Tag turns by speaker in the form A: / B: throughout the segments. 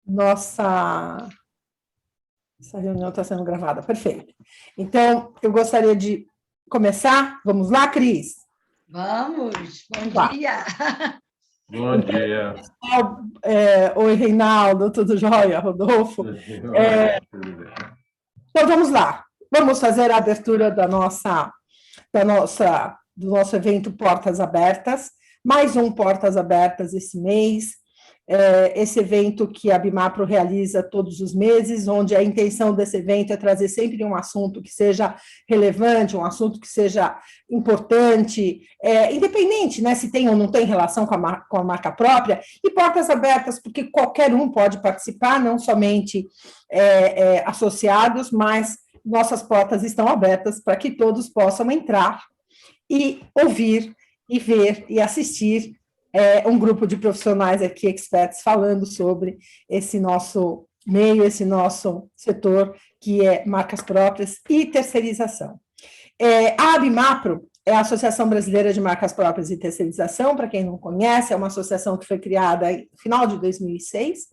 A: Nossa, essa reunião está sendo gravada, perfeito. Então, eu gostaria de começar. Vamos lá, Cris?
B: Vamos, bom dia.
C: Bom dia.
A: Oi, Reinaldo, tudo jóia? Rodolfo? Então, vamos lá. Vamos fazer a abertura do nosso evento Portas Abertas. Mais um Portas Abertas esse mês. Esse evento que a Bimapro realiza todos os meses, onde a intenção desse evento é trazer sempre um assunto que seja relevante, um assunto que seja importante, independente, né, se tem ou não tem relação com a marca própria, e portas abertas, porque qualquer um pode participar, não somente associados, mas nossas portas estão abertas para que todos possam entrar e ouvir, e ver, e assistir um grupo de profissionais aqui, experts, falando sobre esse nosso meio, esse nosso setor, que é marcas próprias e terceirização. A Abimapro é a Associação Brasileira de Marcas Próprias e Terceirização, para quem não conhece, é uma associação que foi criada no final de 2006,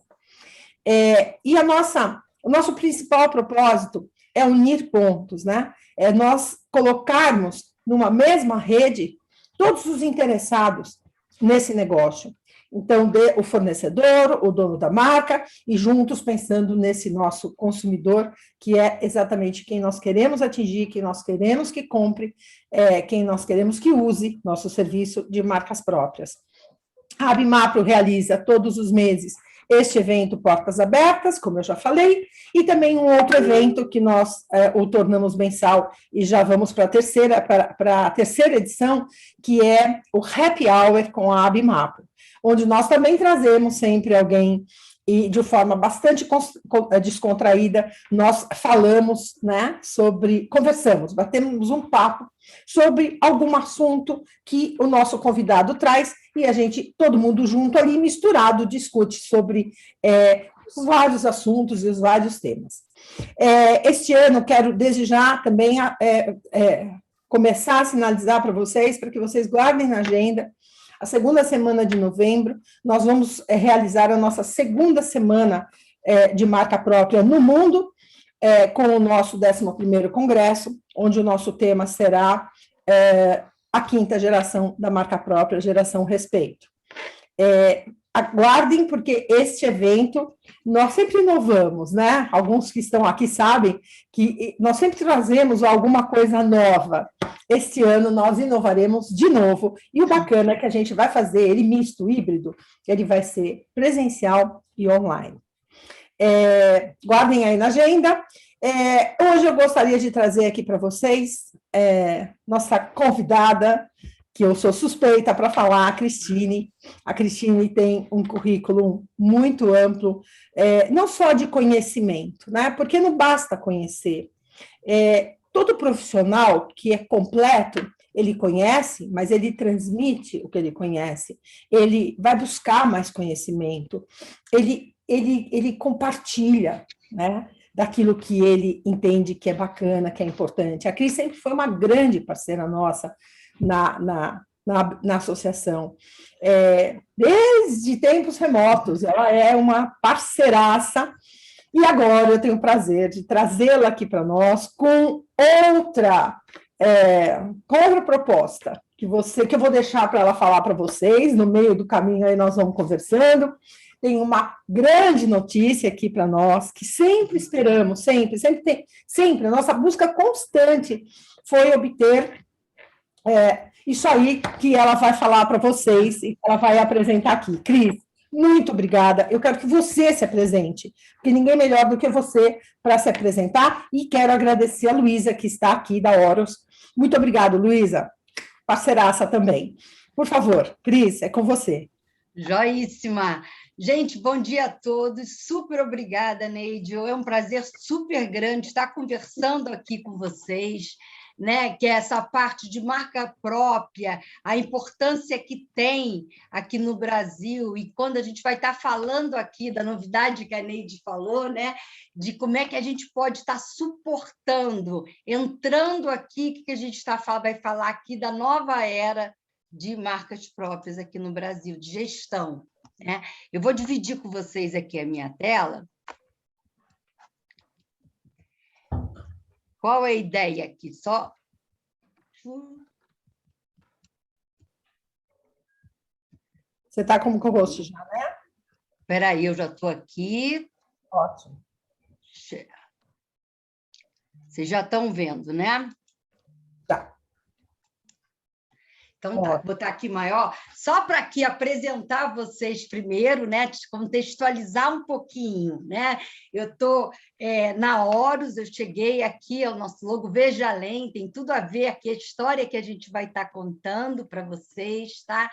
A: e o nosso principal propósito é unir pontos, né? É nós colocarmos numa mesma rede todos os interessados nesse negócio. Então, o fornecedor, o dono da marca, e juntos pensando nesse nosso consumidor, que é exatamente quem nós queremos atingir, quem nós queremos que compre, quem nós queremos que use nosso serviço de marcas próprias. A Abimapro realiza todos os meses este evento Portas Abertas, como eu já falei, e também um outro evento que nós o tornamos mensal e já vamos para a terceira edição, que é o Happy Hour com a Abimapro, onde nós também trazemos sempre alguém e de forma bastante descontraída, nós falamos, né, conversamos, batemos um papo sobre algum assunto que o nosso convidado traz, e todo mundo junto ali, misturado, discute sobre os vários assuntos e os vários temas. Este ano, quero desde já também começar a sinalizar para vocês, para que vocês guardem na agenda, a segunda semana de novembro, nós vamos realizar a nossa segunda semana de marca própria no mundo, com o nosso 11º congresso, onde o nosso tema será a quinta geração da marca própria, geração respeito. Aguardem, porque este evento, nós sempre inovamos, né? Alguns que estão aqui sabem que nós sempre trazemos alguma coisa nova. Este ano nós inovaremos de novo, e o bacana é que a gente vai fazer ele misto, híbrido, ele vai ser presencial e online. Guardem aí na agenda. Hoje eu gostaria de trazer aqui para vocês nossa convidada, que eu sou suspeita para falar, a Cristine. A Cristine tem um currículo muito amplo, não só de conhecimento, né? Porque não basta conhecer. Todo profissional que é completo, ele conhece, mas ele transmite o que ele conhece, ele vai buscar mais conhecimento, ele compartilha, né, daquilo que ele entende que é bacana, que é importante. A Cris sempre foi uma grande parceira nossa na associação, desde tempos remotos, ela é uma parceiraça, e agora eu tenho o prazer de trazê-la aqui para nós com outra proposta, que eu vou deixar para ela falar para vocês, no meio do caminho aí nós vamos conversando. Tem uma grande notícia aqui para nós, que sempre esperamos, sempre, a nossa busca constante foi obter isso aí que ela vai falar para vocês, e ela vai apresentar aqui. Cris, muito obrigada. Eu quero que você se apresente, porque ninguém melhor do que você para se apresentar, e quero agradecer a Luísa, que está aqui, da Horus. Muito obrigada, Luísa, parceiraça também. Por favor, Cris, é com você.
B: Joíssima. Gente, bom dia a todos. Super obrigada, Neide. É um prazer super grande estar conversando aqui com vocês, né, que é essa parte de marca própria, a importância que tem aqui no Brasil, e quando a gente vai estar falando aqui da novidade que a Neide falou, né, de como é que a gente pode estar suportando, entrando aqui, que a gente vai falar aqui da nova era de marcas próprias aqui no Brasil, de gestão. né? Eu vou dividir com vocês aqui a minha tela. Qual é a ideia aqui? Só...
A: Você está como co-host já, né?
B: Espera aí, eu já estou aqui.
A: Ótimo.
B: Vocês já estão vendo, né?
A: Tá.
B: Então, tá, vou botar aqui maior, só para aqui apresentar vocês primeiro, né? Contextualizar um pouquinho, né? Eu estou na Horus, eu cheguei aqui, é o nosso logo Veja Além, tem tudo a ver aqui, a história que a gente vai estar contando para vocês, tá?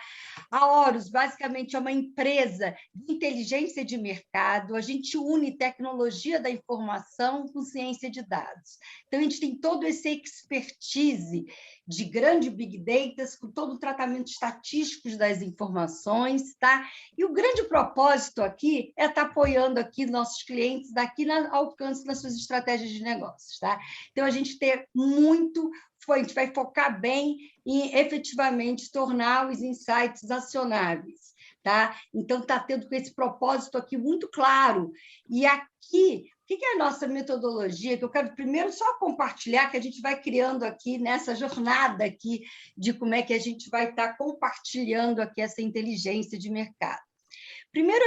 B: A Horus, basicamente, é uma empresa de inteligência de mercado, a gente une tecnologia da informação com ciência de dados. Então, a gente tem todo esse expertise de grande Big Data, com todo o tratamento estatístico das informações, tá? E o grande propósito aqui é estar apoiando aqui nossos clientes daqui no alcance das suas estratégias de negócios, tá? Então, a gente vai focar bem em efetivamente tornar os insights acionáveis, tá? Então, está tendo com esse propósito aqui muito claro. E aqui, o que é a nossa metodologia? Que eu quero primeiro só compartilhar, que a gente vai criando aqui nessa jornada aqui de como é que a gente vai estar compartilhando aqui essa inteligência de mercado. Primeiro,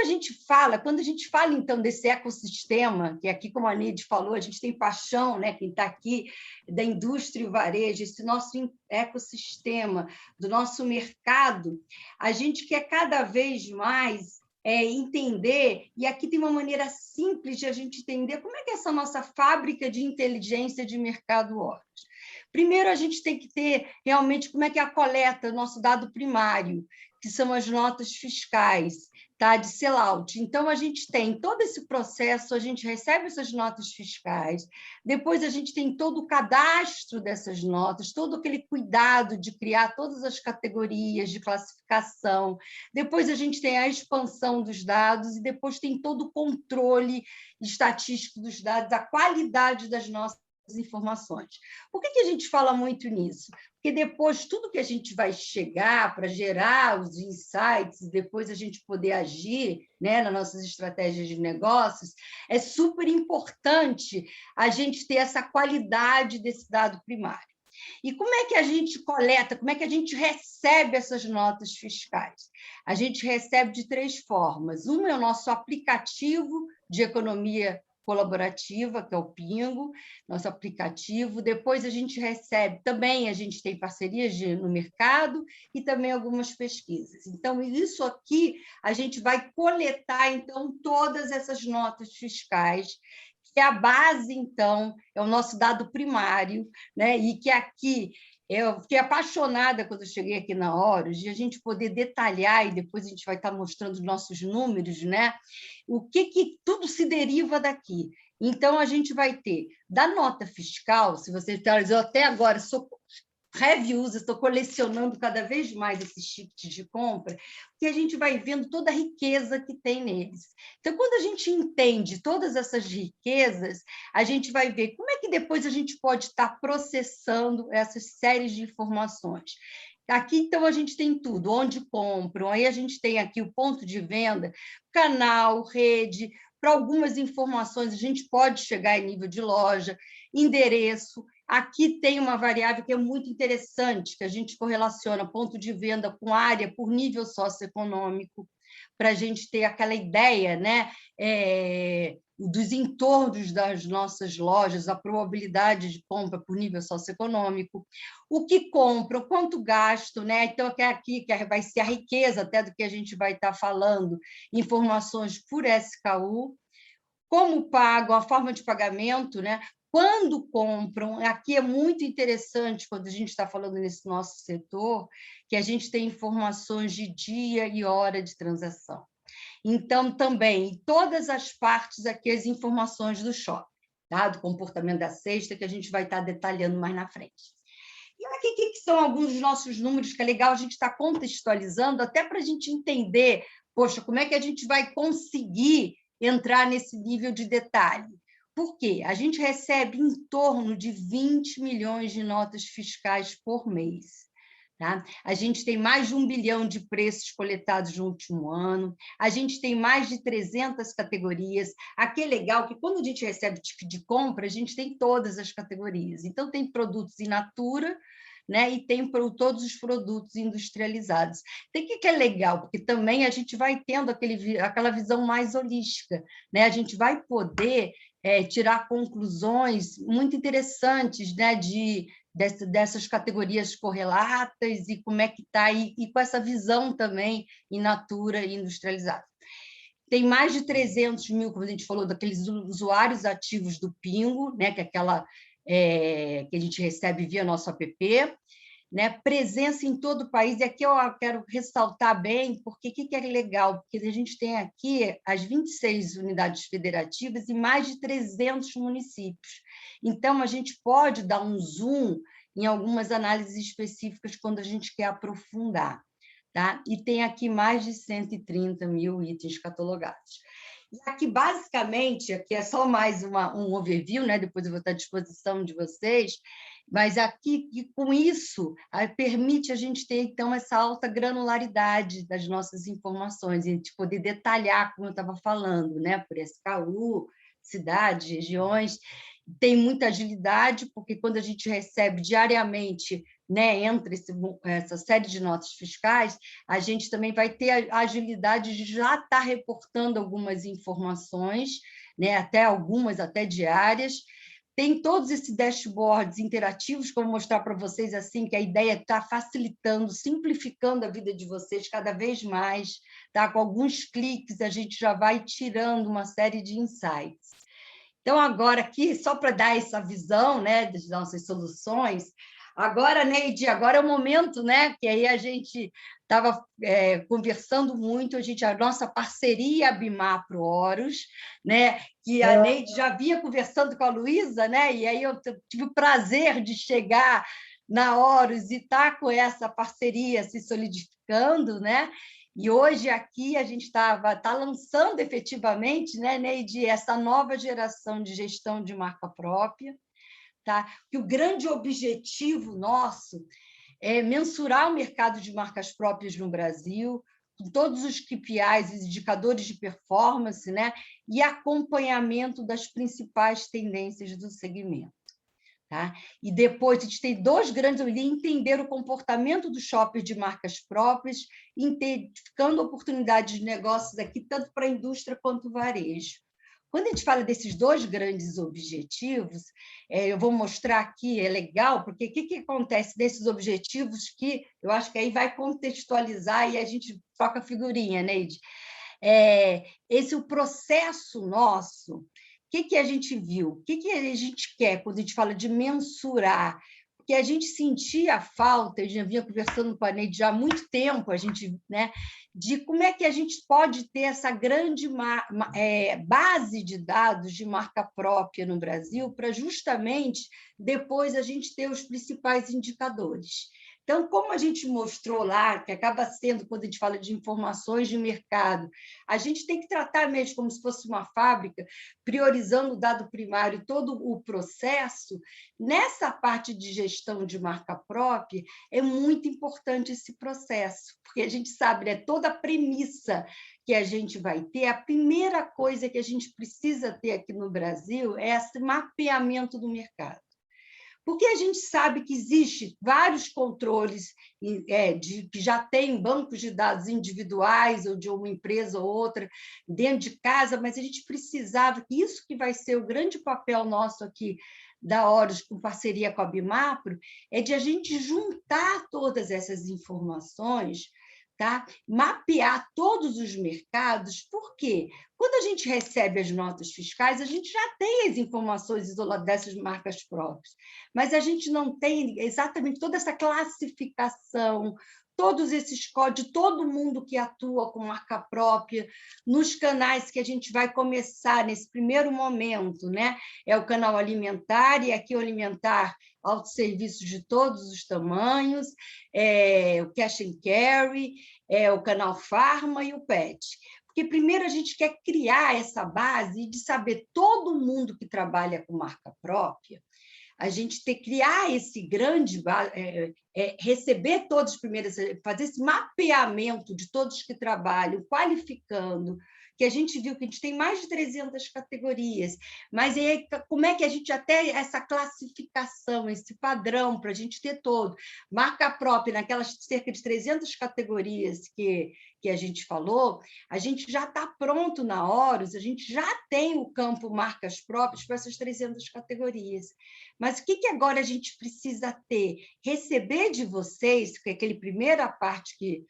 B: quando a gente fala, então, desse ecossistema, que aqui, como a Neide falou, a gente tem paixão, né? Quem está aqui, da indústria e o varejo, esse nosso ecossistema, do nosso mercado, a gente quer cada vez mais entender, e aqui tem uma maneira simples de a gente entender como é que é essa nossa fábrica de inteligência de mercado hoje. Primeiro, a gente tem que ter realmente como é que é a coleta, o nosso dado primário, que são as notas fiscais, tá, de sellout. Então, a gente tem todo esse processo, a gente recebe essas notas fiscais, depois a gente tem todo o cadastro dessas notas, todo aquele cuidado de criar todas as categorias de classificação, depois a gente tem a expansão dos dados e depois tem todo o controle estatístico dos dados, a qualidade das nossas informações. Por que a gente fala muito nisso? Porque depois tudo que a gente vai chegar para gerar os insights, depois a gente poder agir, né, nas nossas estratégias de negócios, é super importante a gente ter essa qualidade desse dado primário. E como é que a gente coleta, como é que a gente recebe essas notas fiscais? A gente recebe de 3 formas. Uma é o nosso aplicativo de economia colaborativa, que é o Pingo, nosso aplicativo. Depois a gente recebe, também a gente tem parcerias no mercado e também algumas pesquisas. Então, isso aqui a gente vai coletar, então, todas essas notas fiscais, que a base, então, é o nosso dado primário, né? E que aqui eu fiquei apaixonada quando eu cheguei aqui na Horus, de a gente poder detalhar, e depois a gente vai estar mostrando os nossos números, né? O que tudo se deriva daqui. Então, a gente vai ter, da nota fiscal, se você eu até agora sou reviews, estou colecionando cada vez mais esses tickets de compra, que a gente vai vendo toda a riqueza que tem neles. Então, quando a gente entende todas essas riquezas, a gente vai ver como é que depois a gente pode estar processando essas séries de informações. Aqui, então, a gente tem tudo, onde compram, aí a gente tem aqui o ponto de venda, canal, rede, para algumas informações a gente pode chegar em nível de loja, endereço. Aqui tem uma variável que é muito interessante, que a gente correlaciona ponto de venda com área por nível socioeconômico, para a gente ter aquela ideia, né, dos entornos das nossas lojas, a probabilidade de compra por nível socioeconômico, o que compram, quanto gastam, né? Então, aqui que vai ser a riqueza até do que a gente vai estar falando, informações por SKU, como pagam, a forma de pagamento, né? Quando compram, aqui é muito interessante, quando a gente está falando nesse nosso setor, que a gente tem informações de dia e hora de transação. Então, também, todas as partes aqui, as informações do shopping, tá? Do comportamento da cesta, que a gente vai estar detalhando mais na frente. E aqui, o que são alguns dos nossos números, que é legal a gente estar contextualizando, até para a gente entender, poxa, como é que a gente vai conseguir entrar nesse nível de detalhe. Por quê? A gente recebe em torno de 20 milhões de notas fiscais por mês. Tá? A gente tem mais de 1 bilhão de preços coletados no último ano, a gente tem mais de 300 categorias. Aqui é legal que, quando a gente recebe ticket de compra, a gente tem todas as categorias. Então, tem produtos in natura, né? E tem todos os produtos industrializados. Tem que é legal, porque também a gente vai tendo aquela visão mais holística, né? A gente vai poder tirar conclusões muito interessantes, né? Dessas categorias correlatas e como é que está, e com essa visão também in natura e industrializada. Tem mais de 300 mil, como a gente falou, daqueles usuários ativos do Pingo, né, que é aquela que a gente recebe via nosso app, né, presença em todo o país. E aqui eu quero ressaltar bem, porque o que é legal? Porque a gente tem aqui as 26 unidades federativas e mais de 300 municípios. Então, a gente pode dar um zoom em algumas análises específicas quando a gente quer aprofundar. Tá? E tem aqui mais de 130 mil itens catalogados. E aqui, basicamente, aqui é só mais um overview, né? Depois eu vou estar à disposição de vocês, mas aqui, e com isso, permite a gente ter, então, essa alta granularidade das nossas informações, e de poder detalhar, como eu estava falando, né? Por SKU, cidades, regiões. Tem muita agilidade, porque quando a gente recebe diariamente, né, entre essa série de notas fiscais, a gente também vai ter a agilidade de já estar reportando algumas informações, né, algumas até diárias. Tem todos esses dashboards interativos, como mostrar para vocês assim, que a ideia está facilitando, simplificando a vida de vocês cada vez mais. Tá? Com alguns cliques, a gente já vai tirando uma série de insights. Então, agora aqui, só para dar essa visão, né, das nossas soluções, agora, Neide, agora é o momento, né, que aí a gente estava conversando muito, a nossa parceria Bimar Pro Horus, né, que a Neide já vinha conversando com a Luísa, né, e aí eu tive o prazer de chegar na Horus e estar com essa parceria se solidificando, né? E hoje aqui a gente está lançando efetivamente, né, Neide, essa nova geração de gestão de marca própria, tá? Que o grande objetivo nosso é mensurar o mercado de marcas próprias no Brasil, com todos os KPIs, os indicadores de performance, né, e acompanhamento das principais tendências do segmento. Tá? E depois a gente tem dois grandes, entender o comportamento do shopper de marcas próprias, identificando oportunidades de negócios aqui, tanto para a indústria quanto o varejo. Quando a gente fala desses dois grandes objetivos, eu vou mostrar aqui, é legal, porque o que acontece desses objetivos que eu acho que aí vai contextualizar e a gente troca figurinha, Neide. Esse é o processo nosso. O que a gente viu? O que a gente quer quando a gente fala de mensurar? Porque a gente sentia a falta, eu já vinha conversando com a Neide já há muito tempo, né, de como é que a gente pode ter essa grande base de dados de marca própria no Brasil, para justamente depois a gente ter os principais indicadores. Então, como a gente mostrou lá, que acaba sendo, quando a gente fala de informações de mercado, a gente tem que tratar mesmo como se fosse uma fábrica, priorizando o dado primário, todo o processo. Nessa parte de gestão de marca própria, é muito importante esse processo, porque a gente sabe, né, toda a premissa que a gente vai ter, a primeira coisa que a gente precisa ter aqui no Brasil é esse mapeamento do mercado. Porque a gente sabe que existe vários controles que já têm bancos de dados individuais ou de uma empresa ou outra dentro de casa, mas a gente precisava que isso que vai ser o grande papel nosso aqui da Horus, com parceria com a Bimapro, é de a gente juntar todas essas informações, tá? Mapear todos os mercados. Por quê? Quando a gente recebe as notas fiscais, a gente já tem as informações isoladas dessas marcas próprias, mas a gente não tem exatamente toda essa classificação, todos esses códigos, todo mundo que atua com marca própria, nos canais que a gente vai começar nesse primeiro momento, né? É o canal alimentar, e aqui o alimentar, autosserviços de todos os tamanhos, o cash and carry, o canal Farma e o PET. Porque primeiro a gente quer criar essa base de saber todo mundo que trabalha com marca própria, a gente criar esse grande, receber todos os primeiros, fazer esse mapeamento de todos que trabalham, qualificando, que a gente viu que a gente tem mais de 300 categorias, mas aí, como é que a gente até essa classificação, esse padrão, para a gente ter todo, marca própria, naquelas cerca de 300 categorias que a gente falou, a gente já está pronto na Horus, a gente já tem o campo marcas próprias para essas 300 categorias. Mas o que agora a gente precisa ter? Receber de vocês, que é aquela primeira parte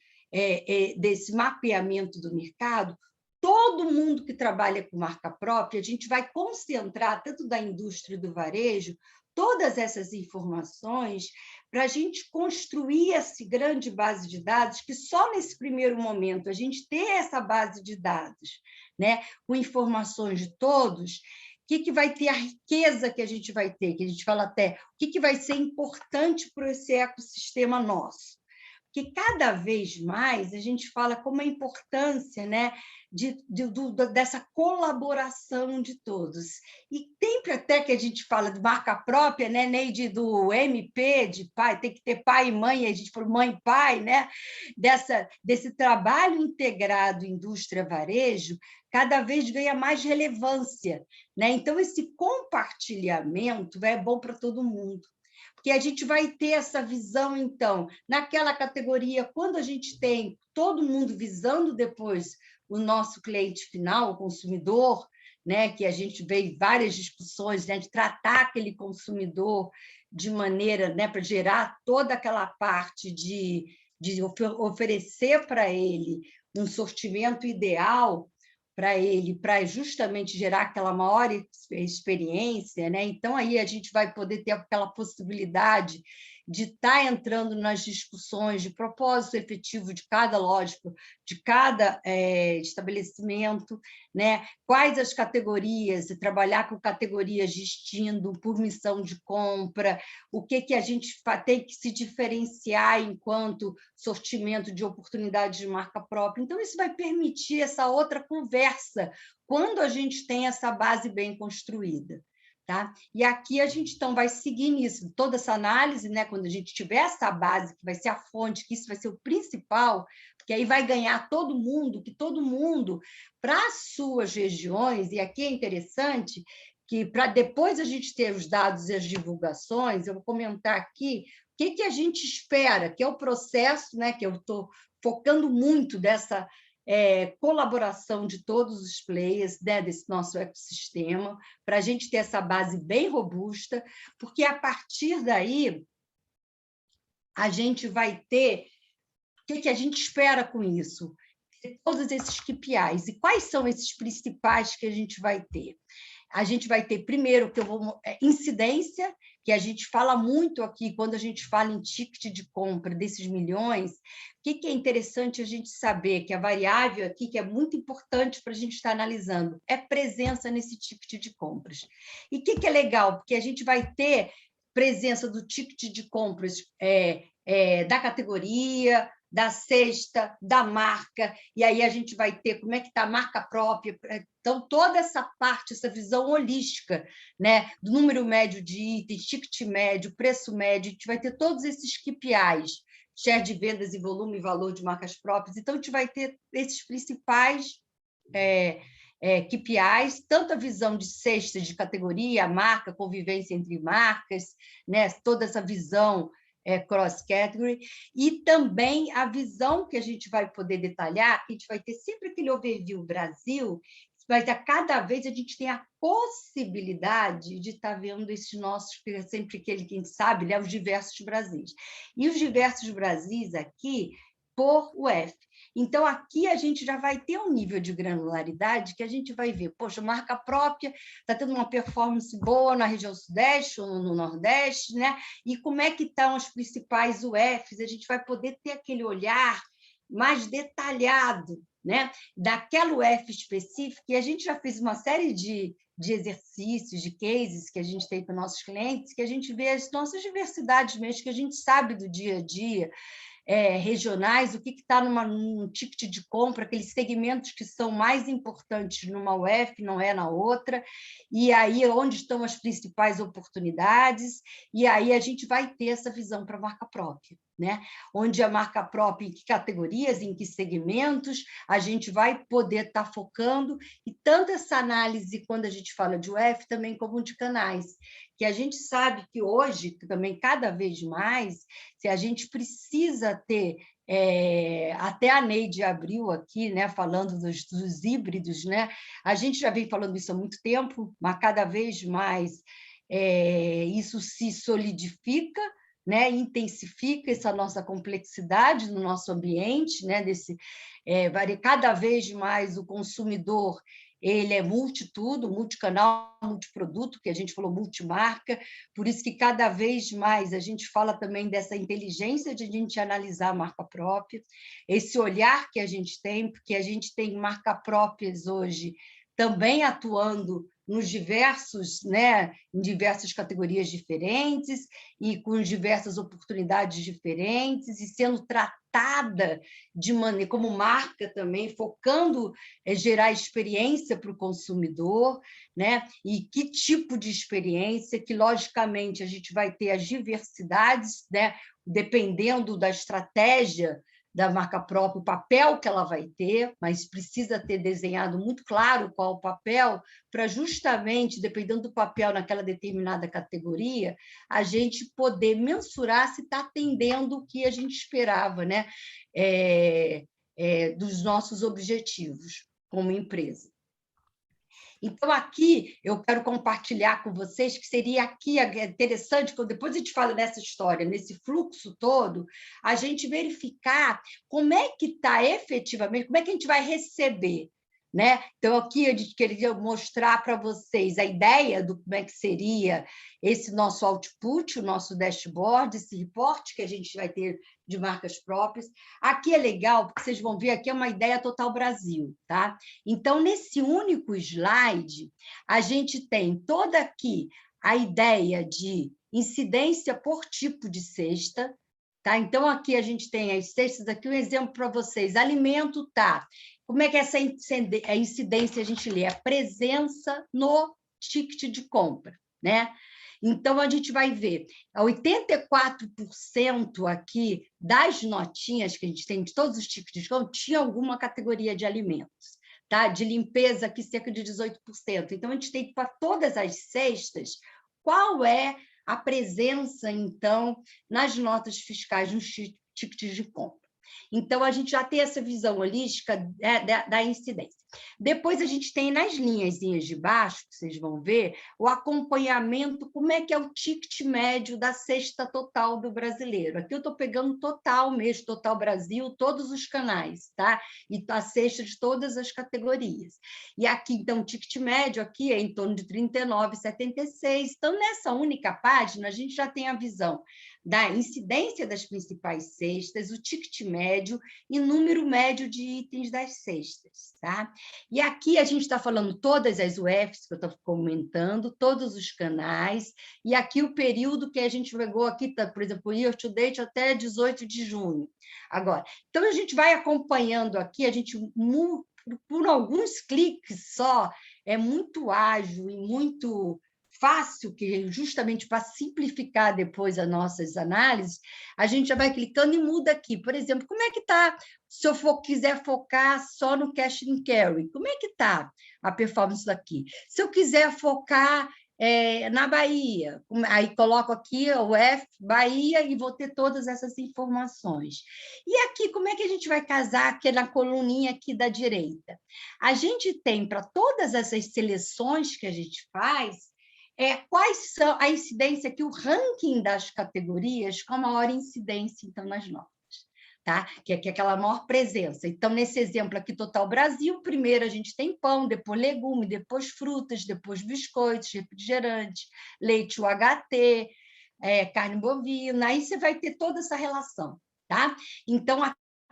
B: desse mapeamento do mercado, todo mundo que trabalha com marca própria, a gente vai concentrar, tanto da indústria e do varejo, todas essas informações para a gente construir essa grande base de dados, que só nesse primeiro momento a gente ter essa base de dados, né, com informações de todos, o que vai ter a riqueza que a gente vai ter, que a gente fala até, o que vai ser importante para esse ecossistema nosso. Porque cada vez mais a gente fala como a importância, né, dessa colaboração de todos. E sempre até que a gente fala de marca própria, né, Neide, do MP, de pai, tem que ter pai e mãe, a gente falou mãe e pai, né, desse trabalho integrado indústria-varejo, cada vez ganha mais relevância, né? Então, esse compartilhamento é bom para todo mundo. Porque a gente vai ter essa visão, então, naquela categoria, quando a gente tem todo mundo visando depois o nosso cliente final, o consumidor, né, que a gente vê várias discussões, né, de tratar aquele consumidor de maneira, né, para gerar toda aquela parte de oferecer para ele um sortimento ideal para ele, para justamente gerar aquela maior experiência, né? Então, aí a gente vai poder ter aquela possibilidade de estar entrando nas discussões de propósito efetivo de cada lógico, de cada estabelecimento, né? Quais as categorias, e trabalhar com categorias distinto por missão de compra, o que a gente tem que se diferenciar enquanto sortimento de oportunidades de marca própria. Então, isso vai permitir essa outra conversa quando a gente tem essa base bem construída. Tá? E aqui a gente então vai seguir nisso, toda essa análise, né? Quando a gente tiver essa base, que vai ser a fonte, que isso vai ser o principal, porque aí vai ganhar todo mundo, que todo mundo, para as suas regiões, e aqui é interessante que, para depois a gente ter os dados e as divulgações, eu vou comentar aqui o que a gente espera, que é o processo, né? Que eu estou focando muito dessa colaboração de todos os players, né, desse nosso ecossistema, para a gente ter essa base bem robusta, porque a partir daí a gente vai ter o que a gente espera com isso? Todos esses KPIs. E quais são esses principais que a gente vai ter? A gente vai ter, primeiro, incidência, que a gente fala muito aqui, quando a gente fala em ticket de compra desses milhões, o que é interessante a gente saber, que a variável aqui, que é muito importante para a gente estar analisando, é presença nesse ticket de compras. E o que é legal? Porque a gente vai ter presença do ticket de compras da categoria, da cesta, da marca, e aí a gente vai ter como é que está a marca própria. Então, toda essa parte, essa visão holística, né, do número médio de itens, ticket médio, preço médio, a gente vai ter todos esses KPIs, share de vendas e volume e valor de marcas próprias. Então, a gente vai ter esses principais KPIs, tanto a visão de cesta, de categoria, marca, convivência entre marcas, né, toda essa visão cross-category, e também a visão que a gente vai poder detalhar, que a gente vai ter sempre aquele overview Brasil, mas cada vez a gente tem a possibilidade de estar vendo esses nossos, sempre quem sabe, né, os diversos Brasis. E os diversos Brasis aqui, por UF. Então, aqui a gente já vai ter um nível de granularidade que a gente vai ver, poxa, marca própria está tendo uma performance boa na região Sudeste ou no Nordeste, né? E como é que estão os principais UFs? A gente vai poder ter aquele olhar mais detalhado, né, daquela UF específica, e a gente já fez uma série de exercícios, de cases que a gente tem para nossos clientes, que a gente vê as nossas diversidades mesmo, que a gente sabe do dia a dia, regionais, o que está num ticket de compra, aqueles segmentos que são mais importantes numa UF, não é na outra, e aí onde estão as principais oportunidades, e aí a gente vai ter essa visão para a marca própria, né? Onde a marca própria, em que categorias, em que segmentos, a gente vai poder estar focando, e tanto essa análise, quando a gente fala de UF, também como de canais, que a gente sabe que hoje, também cada vez mais, se a gente precisa ter, até a Neide abriu aqui, né, falando dos híbridos, né? A gente já vem falando isso há muito tempo, mas cada vez mais isso se solidifica, né, intensifica essa nossa complexidade no nosso ambiente, né, cada vez mais o consumidor ele é multitudo, multicanal, multiproduto, que a gente falou multimarca, por isso que cada vez mais a gente fala também dessa inteligência de a gente analisar a marca própria, esse olhar que a gente tem, porque a gente tem marca próprias hoje também atuando nos diversos, né, em diversas categorias diferentes e com diversas oportunidades diferentes e sendo tratada de maneira como marca também, focando em gerar experiência para o consumidor, né? E que tipo de experiência que, logicamente, a gente vai ter as diversidades, né? Dependendo da estratégia da marca própria, o papel que ela vai ter, mas precisa ter desenhado muito claro qual o papel, para justamente, dependendo do papel naquela determinada categoria, a gente poder mensurar se está atendendo o que a gente esperava, né? Dos nossos objetivos como empresa. Então, aqui eu quero compartilhar com vocês que seria aqui interessante, quando depois a gente fala nessa história, nesse fluxo todo, a gente verificar como é que está efetivamente, como é que a gente vai receber, né? Então, aqui eu queria mostrar para vocês a ideia do como é que seria esse nosso output, o nosso dashboard, esse reporte que a gente vai ter de marcas próprias. Aqui é legal, porque vocês vão ver, aqui é uma ideia Total Brasil, tá? Então, nesse único slide, a gente tem toda aqui a ideia de incidência por tipo de cesta, tá? Então, aqui a gente tem as cestas, aqui um exemplo para vocês. Alimento, tá? Como é que essa incidência a gente lê? A presença no ticket de compra, né? Então, a gente vai ver 84% aqui das notinhas que a gente tem de todos os tickets de compra tinha alguma categoria de alimentos, tá? De limpeza, aqui cerca de 18%. Então, a gente tem para todas as cestas qual é a presença, então, nas notas fiscais, nos tickets de compra. Então, a gente já tem essa visão holística da incidência. Depois, a gente tem nas linhazinhas de baixo, que vocês vão ver, o acompanhamento, como é que é o ticket médio da cesta total do brasileiro. Aqui eu estou pegando total mesmo, Total Brasil, todos os canais, tá? E a cesta de todas as categorias. E aqui, então, o ticket médio aqui é em torno de R$ 39,76. Então, nessa única página, a gente já tem a visão da incidência das principais cestas, o ticket médio e número médio de itens das cestas, tá? E aqui a gente está falando todas as UFs que eu estou comentando, todos os canais, e aqui o período que a gente pegou aqui, tá, por exemplo, year to date até 18 de junho. Agora, então a gente vai acompanhando aqui, a gente por alguns cliques só, é muito ágil e muito fácil, que justamente para simplificar depois as nossas análises, a gente já vai clicando e muda aqui. Por exemplo, como é que está, se eu quiser focar só no cash and carry, como é que está a performance daqui? Se eu quiser focar na Bahia, aí coloco aqui o F, Bahia, e vou ter todas essas informações. E aqui, como é que a gente vai casar aquela coluninha aqui da direita? A gente tem, para todas essas seleções que a gente faz, quais são a incidência aqui, o ranking das categorias com a maior incidência, então, nas notas, tá? Que é aquela maior presença. Então, nesse exemplo aqui, Total Brasil, primeiro a gente tem pão, depois legume, depois frutas, depois biscoitos, refrigerante, leite UHT, carne bovina, aí você vai ter toda essa relação, tá? Então,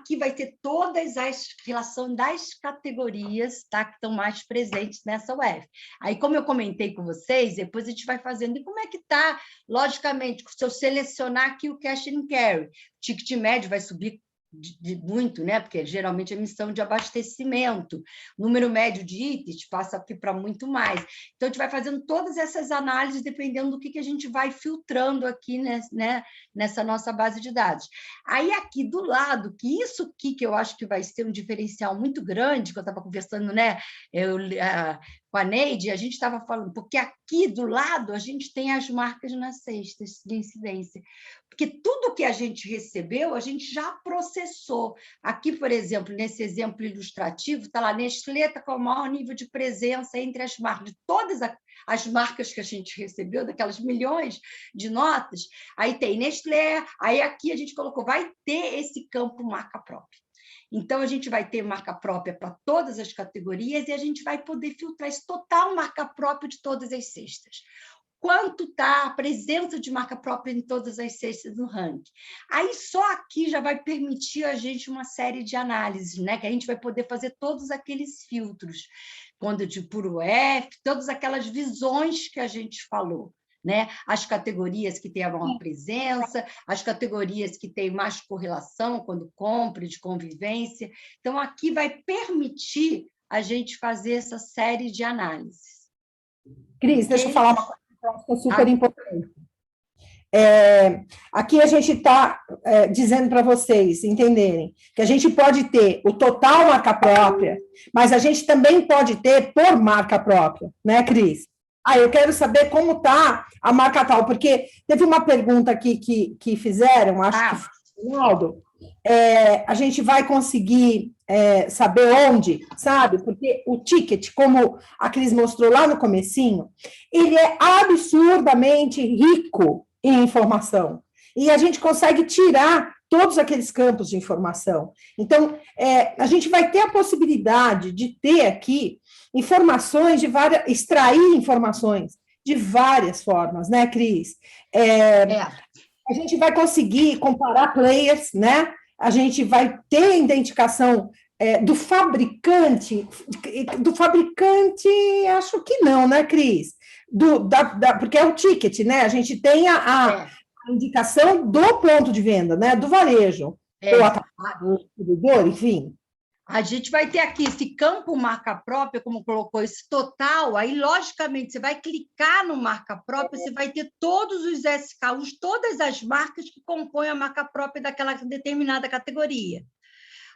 B: aqui vai ter todas as relações das categorias, tá, que estão mais presentes nessa UF. Aí, como eu comentei com vocês, depois a gente vai fazendo. E como é que está? Logicamente, se eu selecionar aqui o cash and carry, o ticket médio vai subir muito, né? Porque geralmente é missão de abastecimento, número médio de itens passa aqui para muito mais. Então, a gente vai fazendo todas essas análises dependendo do que a gente vai filtrando aqui, né, nessa nossa base de dados. Aí, aqui do lado, que isso aqui que eu acho que vai ser um diferencial muito grande, que eu estava conversando, né, com a Neide, a gente estava falando, porque aqui do lado a gente tem as marcas nas cestas de incidência. Porque tudo que a gente recebeu, a gente já processou. Aqui, por exemplo, nesse exemplo ilustrativo, está lá, Nestlé está com o maior nível de presença entre as marcas, de todas as marcas que a gente recebeu, daquelas milhões de notas, aí tem Nestlé, aí aqui a gente colocou, vai ter esse campo marca própria. Então, a gente vai ter marca própria para todas as categorias e a gente vai poder filtrar esse total marca própria de todas as cestas. Quanto está a presença de marca própria em todas as cestas no ranking. Aí, só aqui já vai permitir a gente uma série de análises, né? Que a gente vai poder fazer todos aqueles filtros, quando de puro F, todas aquelas visões que a gente falou. Né? As categorias que têm a maior presença, as categorias que têm mais correlação quando compra, de convivência. Então, aqui vai permitir a gente fazer essa série de análises.
A: Cris, deixa eu falar uma coisa que é super importante. Aqui a gente está dizendo para vocês entenderem que a gente pode ter o total marca própria, mas a gente também pode ter por marca própria, né, Cris? Eu quero saber como está a marca tal, porque teve uma pergunta aqui que fizeram, acho que foi o Ronaldo, a gente vai conseguir saber onde, sabe? Porque o ticket, como a Cris mostrou lá no comecinho, ele é absurdamente rico em informação, e a gente consegue tirar todos aqueles campos de informação. Então, a gente vai ter a possibilidade de ter aqui informações extrair informações de várias formas, né, Cris? A gente vai conseguir comparar players, né? A gente vai ter a identificação do fabricante, acho que não, né, Cris? Porque é o ticket, né? A gente tem a indicação do ponto de venda, né? Do varejo, ou atacado, distribuidor, enfim.
B: A gente vai ter aqui esse campo marca própria, como colocou esse total, aí, logicamente, você vai clicar no marca própria, você vai ter todos os SKUs, todas as marcas que compõem a marca própria daquela determinada categoria.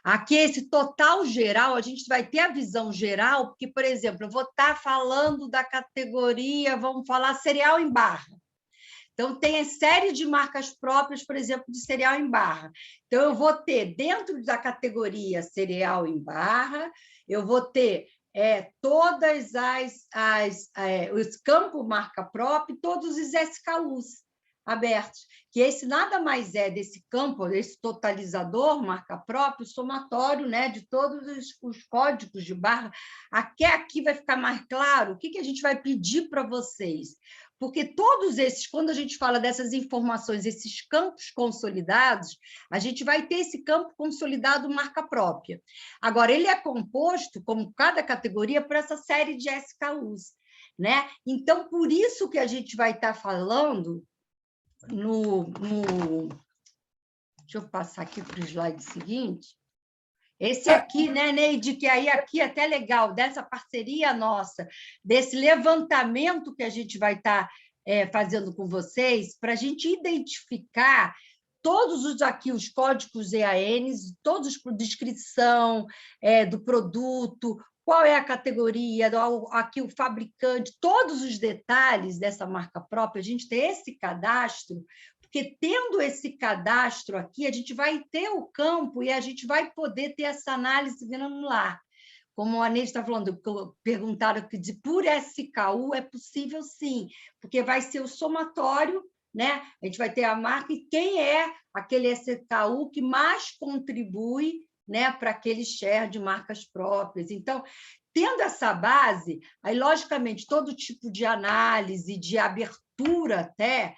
B: Aqui, esse total geral, a gente vai ter a visão geral, porque, por exemplo, eu vou estar falando da categoria, vamos falar cereal em barra. Então, tem a série de marcas próprias, por exemplo, de cereal em barra. Então, eu vou ter, dentro da categoria cereal em barra, eu vou ter todas os campos marca própria e todos os SKUs abertos, que esse nada mais é desse campo, desse totalizador marca própria, o somatório, né, de todos os códigos de barra. Aqui vai ficar mais claro o que a gente vai pedir para vocês. Porque todos esses, quando a gente fala dessas informações, esses campos consolidados, a gente vai ter esse campo consolidado marca própria. Agora, ele é composto, como cada categoria, por essa série de SKUs, né? Então, por isso que a gente vai estar falando deixa eu passar aqui para o slide seguinte. Esse aqui, né, Neide, que aí aqui é até legal, dessa parceria nossa, desse levantamento que a gente vai estar fazendo com vocês, para a gente identificar todos os códigos EANs, todos por descrição do produto, qual é a categoria, aqui o fabricante, todos os detalhes dessa marca própria, a gente tem esse cadastro, porque tendo esse cadastro aqui, a gente vai ter o campo e a gente vai poder ter essa análise granular. Como a Neide está falando, perguntaram que por SKU é possível sim, porque vai ser o somatório, né? A gente vai ter a marca e quem é aquele SKU que mais contribui, né, para aquele share de marcas próprias. Então, tendo essa base, aí, logicamente, todo tipo de análise, de abertura até,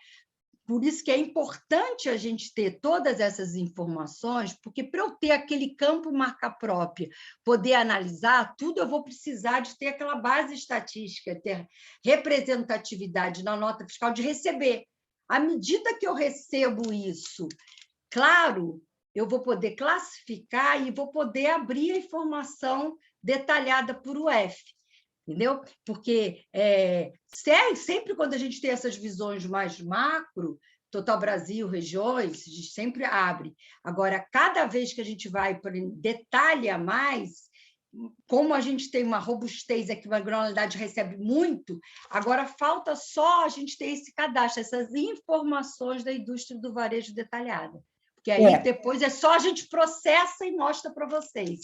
B: por isso que é importante a gente ter todas essas informações, porque para eu ter aquele campo marca própria, poder analisar tudo, eu vou precisar de ter aquela base estatística, ter representatividade na nota fiscal, de receber. À medida que eu recebo isso, claro, eu vou poder classificar e vou poder abrir a informação detalhada por UF. Entendeu? Porque sempre quando a gente tem essas visões mais macro, Total Brasil, regiões, a gente sempre abre. Agora, cada vez que a gente vai para detalha mais, como a gente tem uma robustez aqui, uma granularidade recebe muito, agora falta só a gente ter esse cadastro, essas informações da indústria do varejo detalhada. Porque aí depois é só a gente processa e mostra para vocês.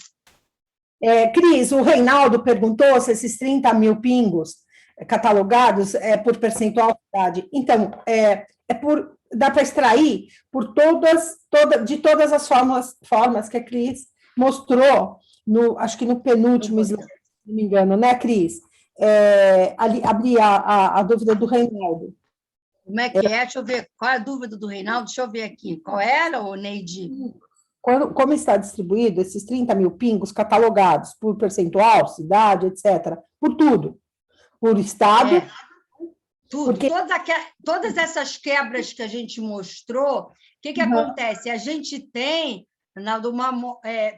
A: Cris, o Reinaldo perguntou se esses 30 mil pingos catalogados é por percentual de cidade. Então, dá para extrair por de todas as formas que a Cris mostrou, acho que no penúltimo slide, se não me engano, né, Cris? Abri a dúvida do Reinaldo.
B: Como é que é? Deixa eu ver. Qual é a dúvida do Reinaldo? Deixa eu ver aqui. Qual era, Neide?
A: Como está distribuído esses 30 mil pingos catalogados por percentual, cidade, etc., por tudo, por estado...
B: Tudo, porque... todas essas quebras que a gente mostrou, o que acontece? A gente tem,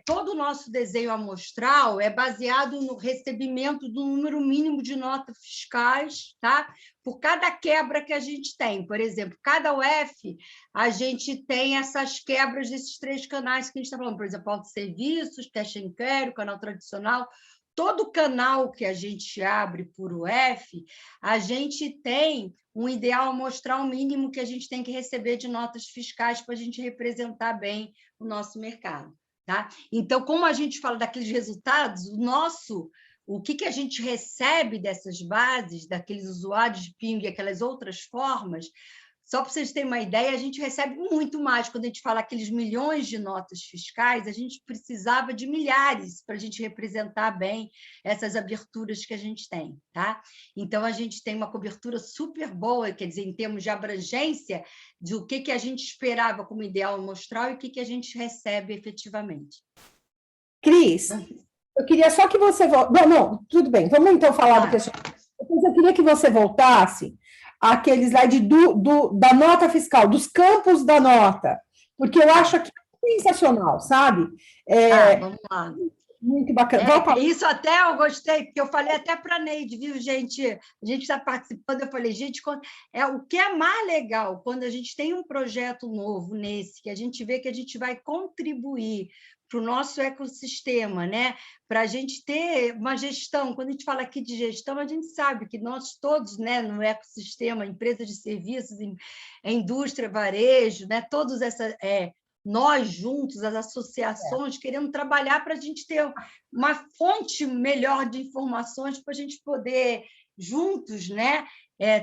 B: todo o nosso desenho amostral é baseado no recebimento do número mínimo de notas fiscais, tá? Por cada quebra que a gente tem. Por exemplo, cada UF, a gente tem essas quebras desses 3 canais que a gente está falando. Por exemplo, auto-serviços, cash and carry, canal tradicional. Todo canal que a gente abre por UF, a gente tem um ideal amostral mínimo que a gente tem que receber de notas fiscais para a gente representar bem o nosso mercado. Tá? Então, como a gente fala daqueles resultados, o que a gente recebe dessas bases, daqueles usuários de PIN e aquelas outras formas, só para vocês terem uma ideia, a gente recebe muito mais. Quando a gente fala aqueles milhões de notas fiscais, a gente precisava de milhares para a gente representar bem essas aberturas que a gente tem. Tá? Então, a gente tem uma cobertura super boa, quer dizer, em termos de abrangência, do que a gente esperava como ideal amostral e o que a gente recebe efetivamente.
A: Cris, eu queria só que você... Não, tudo bem, vamos então falar do que eu queria que você voltasse aquele slide da nota fiscal, dos campos da nota, porque eu acho que é sensacional, sabe?
B: Vamos lá.
A: Muito bacana.
B: Isso até eu gostei, porque eu falei até para a Neide, viu, gente? A gente está participando, eu falei, gente, o que é mais legal quando a gente tem um projeto novo nesse, que a gente vê que a gente vai contribuir para o nosso ecossistema, né? Para a gente ter uma gestão. Quando a gente fala aqui de gestão, a gente sabe que nós todos, né, no ecossistema, empresas de serviços, indústria, varejo, né, todos nós juntos, as associações, querendo trabalhar para a gente ter uma fonte melhor de informações para a gente poder, juntos, né,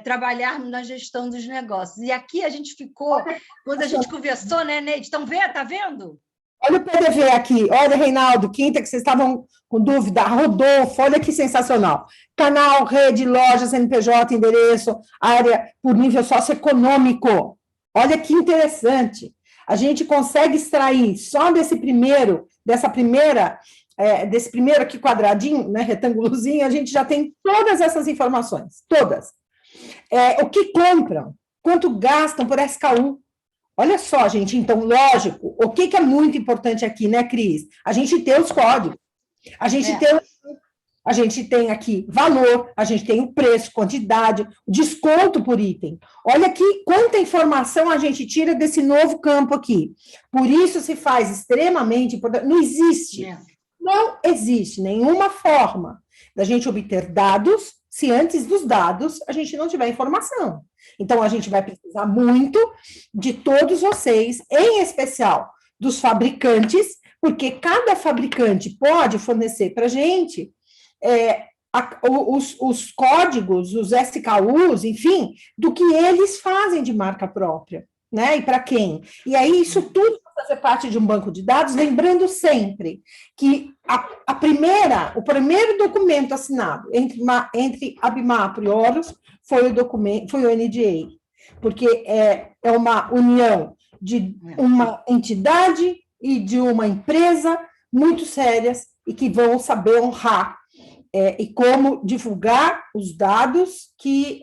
B: trabalhar na gestão dos negócios. E aqui a gente ficou, quando a gente conversou, né, Neide? Então, tá vendo?
A: Olha o PDV aqui, olha, Reinaldo, quinta, que vocês estavam com dúvida, Rodolfo, olha que sensacional. Canal, rede, loja, CNPJ, endereço, área por nível socioeconômico. Olha que interessante. A gente consegue extrair só desse primeiro aqui quadradinho, né, retângulozinho, a gente já tem todas essas informações, todas. O que compram, quanto gastam por SKU. Olha só, gente, então, lógico, o que é muito importante aqui, né, Cris? A gente tem os códigos, a gente tem aqui valor, a gente tem o preço, quantidade, o desconto por item. Olha aqui quanta informação a gente tira desse novo campo aqui. Por isso se faz extremamente importante. Não existe nenhuma forma da gente obter dados se antes dos dados a gente não tiver informação. Então, a gente vai precisar muito de todos vocês, em especial dos fabricantes, porque cada fabricante pode fornecer para a gente os códigos, os SKUs, enfim, do que eles fazem de marca própria, né? E para quem? E aí, isso tudo vai fazer parte de um banco de dados, lembrando sempre que o primeiro documento assinado entre a BIMAPRO e Horus foi o NDA. porque é uma união de uma entidade e de uma empresa muito sérias e que vão saber honrar e como divulgar os dados que,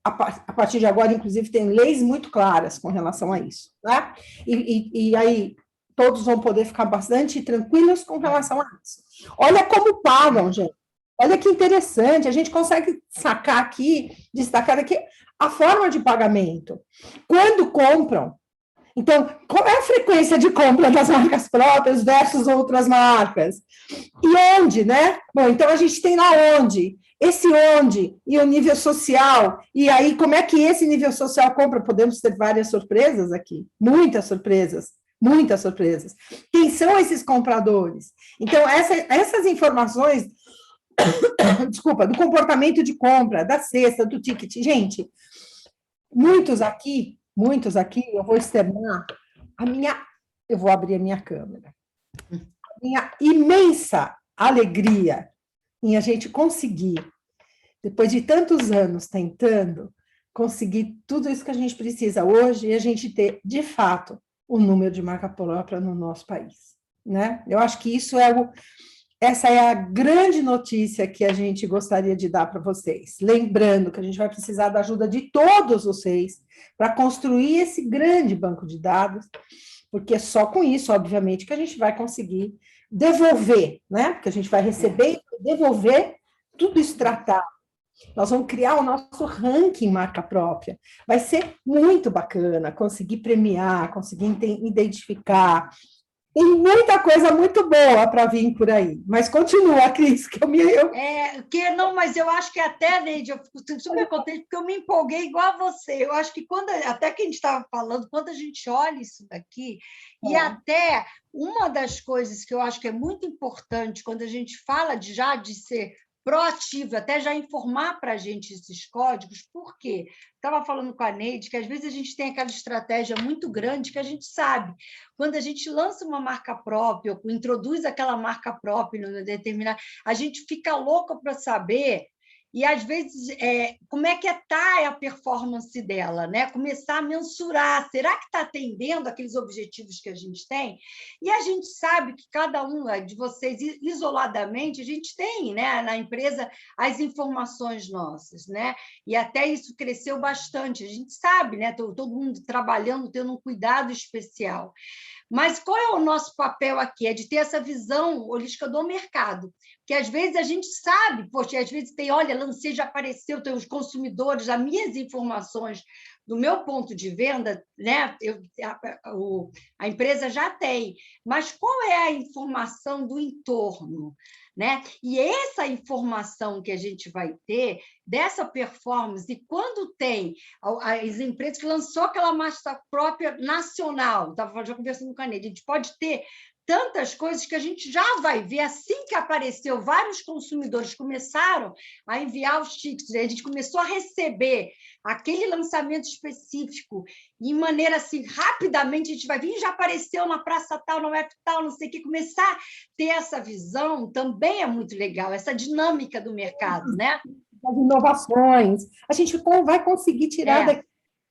A: a partir de agora, inclusive, tem leis muito claras com relação a isso, né? E aí todos vão poder ficar bastante tranquilos com relação a isso. Olha como pagam, gente. Olha que interessante, a gente consegue sacar aqui, destacar aqui a forma de pagamento. Quando compram, então, qual é a frequência de compra das marcas próprias versus outras marcas? E onde, né? Bom, então a gente tem lá onde, esse onde, e o nível social, e aí como é que esse nível social compra? Podemos ter várias surpresas aqui, muitas surpresas. Muitas surpresas. Quem são esses compradores? Então, essas informações, desculpa, do comportamento de compra, da cesta, do ticket. Gente, muitos aqui, eu vou externar eu vou abrir a minha câmera. A minha imensa alegria em a gente conseguir, depois de tantos anos tentando, conseguir tudo isso que a gente precisa hoje e a gente ter, de fato, o número de marca própria no nosso país, né? Eu acho que essa é a grande notícia que a gente gostaria de dar para vocês. Lembrando que a gente vai precisar da ajuda de todos vocês para construir esse grande banco de dados, porque é só com isso, obviamente, que a gente vai conseguir devolver, né? Porque a gente vai receber e devolver tudo isso tratado. Nós vamos criar o nosso ranking marca própria. Vai ser muito bacana conseguir premiar, conseguir identificar. Tem muita coisa muito boa para vir por aí. Mas continua, Cris, que
B: não, mas eu acho que até, Neide, eu fico super contente, porque eu me empolguei igual a você. Eu acho que até que a gente estava falando, quando a gente olha isso daqui, e até uma das coisas que eu acho que é muito importante quando a gente fala de ser proativo, até já informar para a gente esses códigos, por quê? Estava falando com a Neide que às vezes a gente tem aquela estratégia muito grande que a gente sabe. Quando a gente lança uma marca própria, ou introduz aquela marca própria no determinado, a gente fica louco para saber. E, às vezes, como é que está a performance dela, né? Começar a mensurar, será que está atendendo aqueles objetivos que a gente tem? E a gente sabe que cada um de vocês, isoladamente, a gente tem, né, na empresa as informações nossas, né? E até isso cresceu bastante, a gente sabe, né? Todo mundo trabalhando, tendo um cuidado especial. Mas qual é o nosso papel aqui? É de ter essa visão holística do mercado. Porque, às vezes, a gente sabe, poxa, às vezes tem, olha, lancei, já apareceu, tem os consumidores, as minhas informações do meu ponto de venda, né? A empresa já tem, mas qual é a informação do entorno? Né? E essa informação que a gente vai ter dessa performance, e quando tem as empresas que lançou aquela marca própria nacional, estava já conversando com a Neide, a gente pode ter tantas coisas que a gente já vai ver assim que apareceu, vários consumidores começaram a enviar os tickets, a gente começou a receber aquele lançamento específico, de maneira assim, rapidamente a gente vai vir, já apareceu na praça tal, na web tal, não sei o que, começar a ter essa visão também é muito legal, essa dinâmica do mercado, né?
A: As inovações, a gente vai conseguir tirar daqui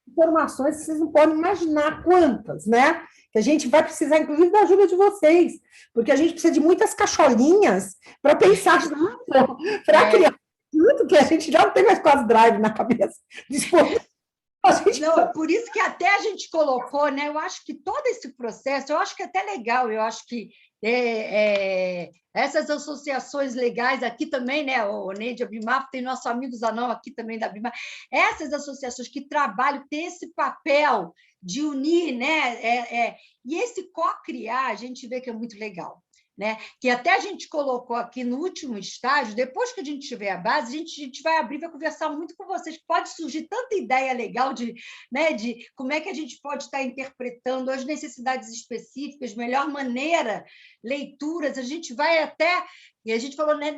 A: informações que vocês não podem imaginar quantas, né? Que a gente vai precisar, inclusive, da ajuda de vocês, porque a gente precisa de muitas caixolinhas para pensar, para criar tudo que a gente já não tem mais quase drive na cabeça.
B: Não, por isso que até a gente colocou, né? Eu acho que todo esse processo, eu acho que é até legal, eu acho que essas associações legais aqui também, né? O Neide, a Bimaf, tem nosso amigo Zanão aqui também da Bimaf, essas associações que trabalham, têm esse papel de unir, né? E esse co-criar, a gente vê que é muito legal. Né? Que até a gente colocou aqui no último estágio, depois que a gente tiver a base, a gente vai abrir, vai conversar muito com vocês, pode surgir tanta ideia legal de como é que a gente pode estar interpretando as necessidades específicas, melhor maneira, leituras, a gente vai até, e a gente falou, né,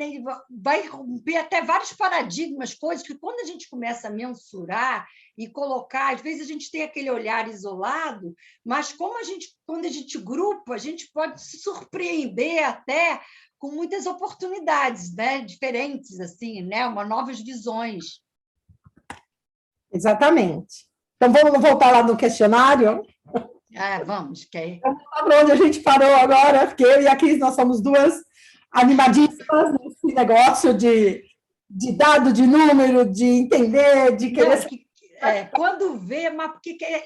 B: vai romper até vários paradigmas, coisas que quando a gente começa a mensurar e colocar, às vezes a gente tem aquele olhar isolado, mas quando a gente grupa, a gente pode se surpreender até com muitas oportunidades, né, diferentes, assim, né, novas visões.
A: Exatamente. Então, vamos voltar lá no questionário?
B: Vamos, que
A: Vamos lá para onde a gente parou agora, porque eu e a Cris, nós somos duas animadíssimas nesse negócio de dado, de número, de entender, de querer...
B: Quando vê, mas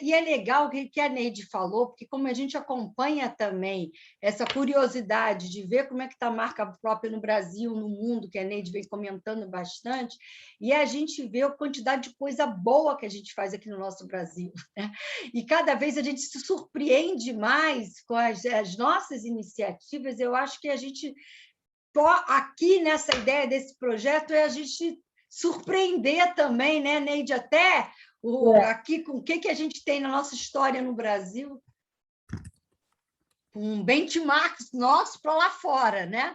B: e é legal o que a Neide falou, porque como a gente acompanha também essa curiosidade de ver como é que está a marca própria no Brasil, no mundo, que a Neide vem comentando bastante, e a gente vê a quantidade de coisa boa que a gente faz aqui no nosso Brasil, né? E cada vez a gente se surpreende mais com as nossas iniciativas. Eu acho que a gente, aqui nessa ideia desse projeto, é a gente surpreender também, né, Neide? Até aqui com o que a gente tem na nossa história no Brasil, um benchmark nosso para lá fora, né?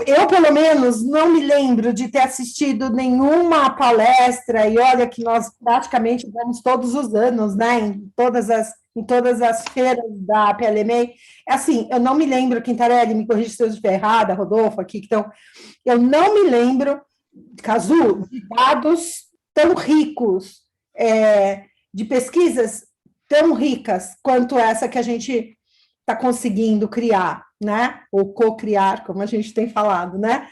A: Eu, pelo menos, não me lembro de ter assistido nenhuma palestra, e olha que nós praticamente vamos todos os anos, né, em todas as feiras da PLMA. Assim, eu não me lembro, Quintarelli, me corrija se eu estiver errada, Rodolfo, aqui, então, eu não me lembro, Cazu, de dados tão ricos, de pesquisas tão ricas quanto essa que a gente está conseguindo criar, né? Ou co-criar, como a gente tem falado, né?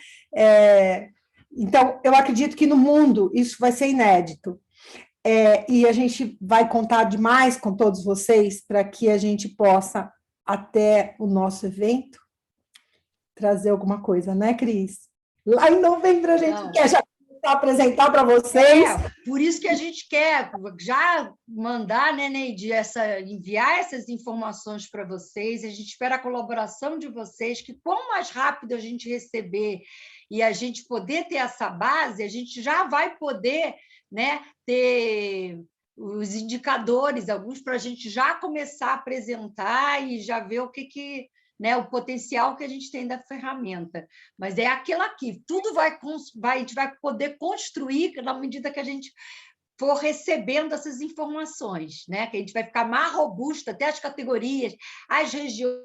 A: Então, eu acredito que no mundo isso vai ser inédito. E a gente vai contar demais com todos vocês para que a gente possa, até o nosso evento, trazer alguma coisa, né, Cris? Lá em novembro a gente quer já apresentar para vocês.
B: Por isso que a gente quer já mandar, né, Neide, enviar essas informações para vocês. A gente espera a colaboração de vocês, que quanto mais rápido a gente receber e a gente poder ter essa base, a gente já vai poder, né, ter os indicadores, alguns para a gente já começar a apresentar e já ver o que né, o potencial que a gente tem da ferramenta. Mas é aquilo aqui, tudo a gente vai poder construir na medida que a gente for recebendo essas informações, né? Que a gente vai ficar mais robusto, até as categorias, as regiões,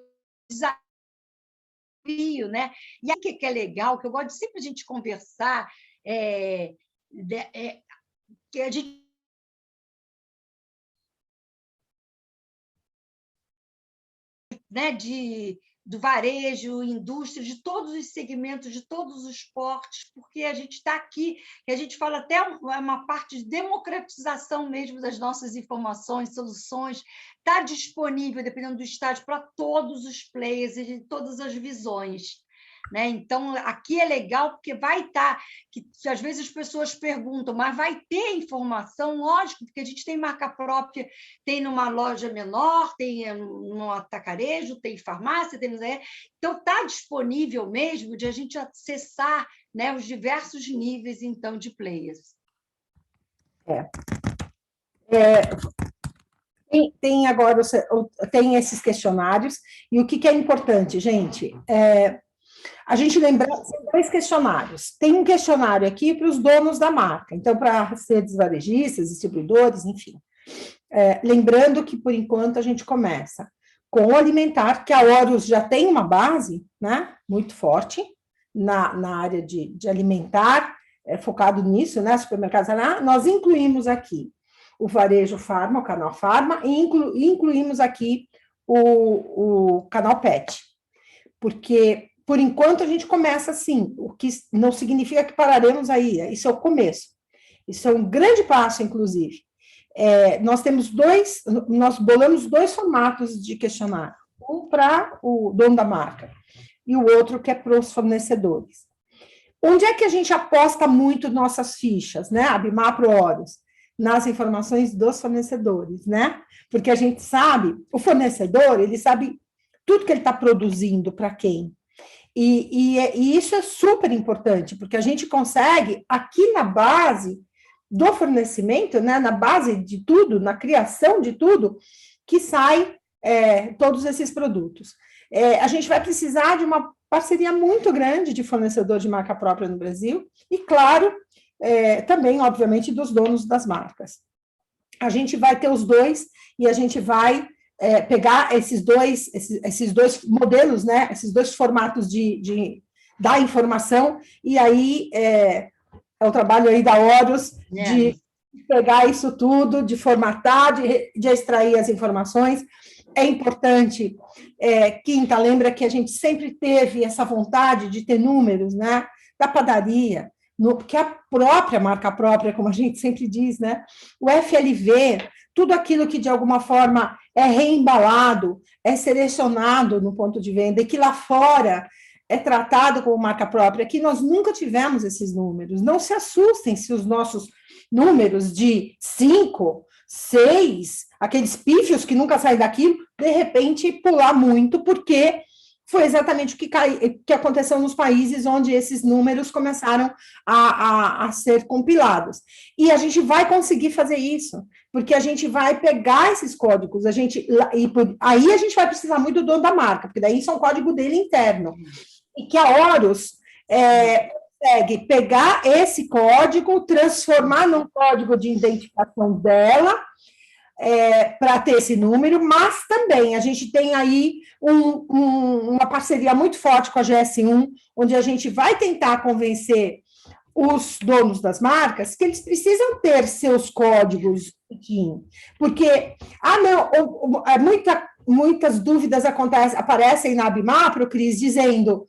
B: desafio, né? E aí que é legal, que eu gosto de sempre a gente conversar, que a gente né, do varejo, indústria, de todos os segmentos, de todos os portos, porque a gente está aqui, que a gente fala até uma parte de democratização mesmo das nossas informações, soluções, está disponível, dependendo do estágio, para todos os players e de todas as visões. Né? Então, aqui é legal, porque vai estar, que às vezes as pessoas perguntam, mas vai ter informação, lógico, porque a gente tem marca própria, tem numa loja menor, tem no atacarejo, tem farmácia, tem... Então, está disponível mesmo de a gente acessar, né, os diversos níveis, então, de players.
A: Tem agora tem esses questionários, e o que é importante, gente? A gente lembra, são 2 questionários. Tem um questionário aqui para os donos da marca, então, para redes varejistas, distribuidores, enfim. Lembrando que, por enquanto, a gente começa com o alimentar, que a Horus já tem uma base, né, muito forte na área de alimentar, focado nisso, né, supermercados, nós incluímos aqui o varejo farma, o canal farma, e incluímos aqui o canal pet, porque por enquanto, a gente começa assim, o que não significa que pararemos aí, isso é o começo. Isso é um grande passo, inclusive. Nós bolamos 2 formatos de questionário, um para o dono da marca e o outro que é para os fornecedores. Onde é que a gente aposta muito nossas fichas, né? Abimapro Horus, nas informações dos fornecedores, né? Porque a gente sabe, o fornecedor, ele sabe tudo que ele está produzindo para quem. E isso é super importante, porque a gente consegue, aqui na base do fornecimento, né, na base de tudo, na criação de tudo, que sai todos esses produtos. A gente vai precisar de uma parceria muito grande de fornecedor de marca própria no Brasil, e, claro, também, obviamente, dos donos das marcas. A gente vai ter os dois, e a gente vai pegar esses dois modelos, né, esses 2 formatos da informação, e aí é o trabalho aí da Horus de pegar isso tudo, de formatar, de extrair as informações. É importante, Quinta, lembra que a gente sempre teve essa vontade de ter números, né, da padaria, porque a própria marca própria, como a gente sempre diz, né, o FLV, tudo aquilo que de alguma forma é reembalado, é selecionado no ponto de venda, e que lá fora é tratado como marca própria, que nós nunca tivemos esses números. Não se assustem se os nossos números de 5, 6, aqueles pífios que nunca saem daquilo, de repente pular muito, porque foi exatamente o que aconteceu nos países onde esses números começaram a ser compilados. E a gente vai conseguir fazer isso, porque a gente vai pegar esses códigos, aí a gente vai precisar muito do dono da marca, porque daí isso é um código dele interno. E que a Horus consegue pegar esse código, transformar num código de identificação dela, para ter esse número, mas também a gente tem aí uma parceria muito forte com a GS1, onde a gente vai tentar convencer os donos das marcas que eles precisam ter seus códigos, porque, muitas dúvidas aparecem na Abimapro, Cris, dizendo,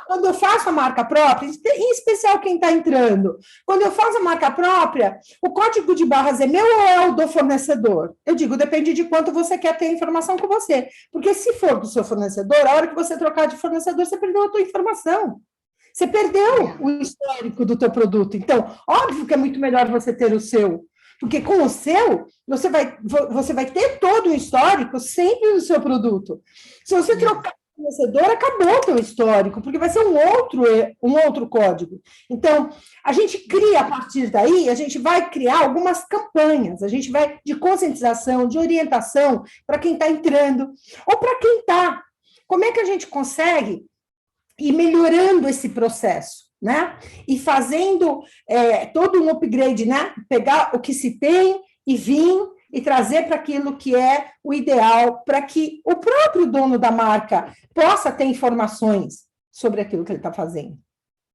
A: quando eu faço a marca própria, em especial quem está entrando, quando eu faço a marca própria, o código de barras é meu ou é o do fornecedor? Eu digo, depende de quanto você quer ter informação com você, porque se for do seu fornecedor, a hora que você trocar de fornecedor, você perdeu a tua informação. Você perdeu o histórico do teu produto. Então, óbvio que é muito melhor você ter o seu, porque com o seu, você vai ter todo o histórico sempre do seu produto. Se você trocar de fornecedor, acabou o teu histórico, porque vai ser um outro código. Então, a gente cria, a partir daí, a gente vai criar algumas campanhas, a gente vai de conscientização, de orientação para quem está entrando, ou para quem está. Como é que a gente consegue ir melhorando esse processo, né? E fazendo todo um upgrade, né? Pegar o que se tem e vir e trazer para aquilo que é o ideal, para que o próprio dono da marca possa ter informações sobre aquilo que ele está fazendo,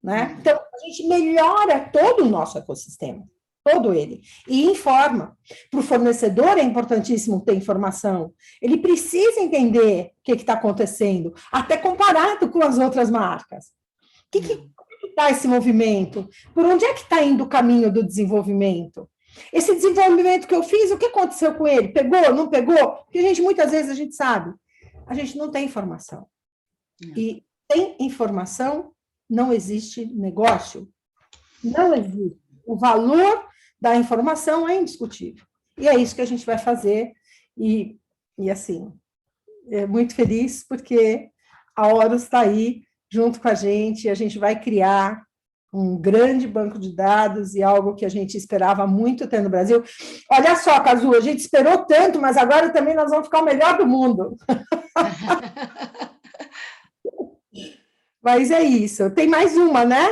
A: né? Então, a gente melhora todo o nosso ecossistema, todo ele, e informa. Para o fornecedor é importantíssimo ter informação, ele precisa entender o que está acontecendo, até comparado com as outras marcas. O que está esse movimento? Por onde é que está indo o caminho do desenvolvimento? Esse desenvolvimento que eu fiz, o que aconteceu com ele? Pegou, não pegou? Porque, muitas vezes a gente sabe, a gente não tem informação. E sem informação, não existe negócio. Não existe. O valor da informação é indiscutível. E é isso que a gente vai fazer. E assim, muito feliz, porque a Horus está aí junto com a gente vai criar um grande banco de dados e algo que a gente esperava muito ter no Brasil. Olha só, Cazu, a gente esperou tanto, mas agora também nós vamos ficar o melhor do mundo. Mas é isso. Tem mais uma, né?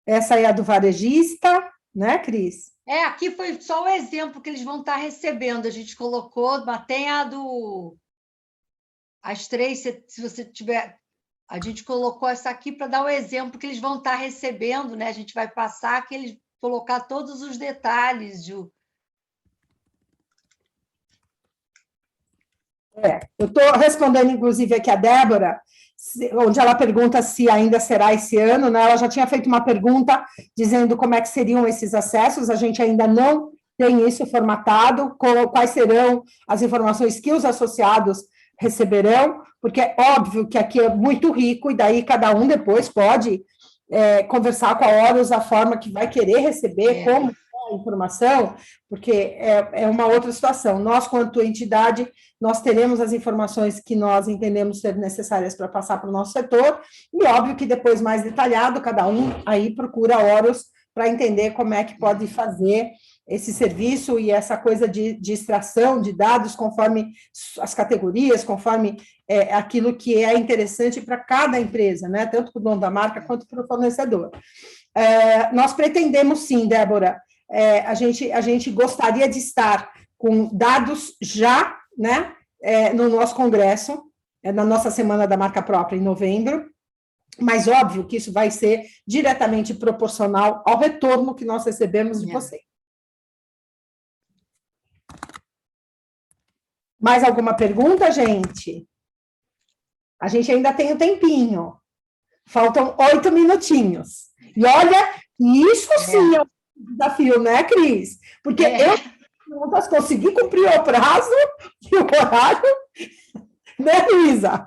A: Essa é a do varejista, né, Cris?
B: Aqui foi só o exemplo que eles vão estar recebendo. A gente colocou, mas tem a do... As três, se você tiver... A gente colocou essa aqui para dar o exemplo que eles vão estar recebendo, né? A gente vai passar, que eles colocar todos os detalhes.
A: Eu estou respondendo, inclusive, aqui a Débora, onde ela pergunta se ainda será esse ano, né? Ela já tinha feito uma pergunta dizendo como é que seriam esses acessos, a gente ainda não tem isso formatado, quais serão as informações que os associados receberão, porque é óbvio que aqui é muito rico, e daí cada um depois pode conversar com a Horus a forma que vai querer receber, como a informação, porque é uma outra situação. Nós, quanto entidade, nós teremos as informações que nós entendemos ser necessárias para passar para o nosso setor, e óbvio que depois, mais detalhado, cada um aí procura a Horus para entender como é que pode fazer esse serviço e essa coisa de extração de dados conforme as categorias, conforme aquilo que é interessante para cada empresa, né? Tanto para o dono da marca quanto para o fornecedor. Nós pretendemos sim, Débora, a gente gostaria de estar com dados já, né, no nosso congresso, na nossa Semana da Marca Própria, em novembro, Mas óbvio que isso vai ser diretamente proporcional ao retorno que nós recebemos de vocês. Mais alguma pergunta, gente? A gente ainda tem um tempinho. Faltam 8 minutinhos. E olha, isso sim é um desafio, né, Cris? Porque eu consegui cumprir o prazo e o horário, né, Luísa?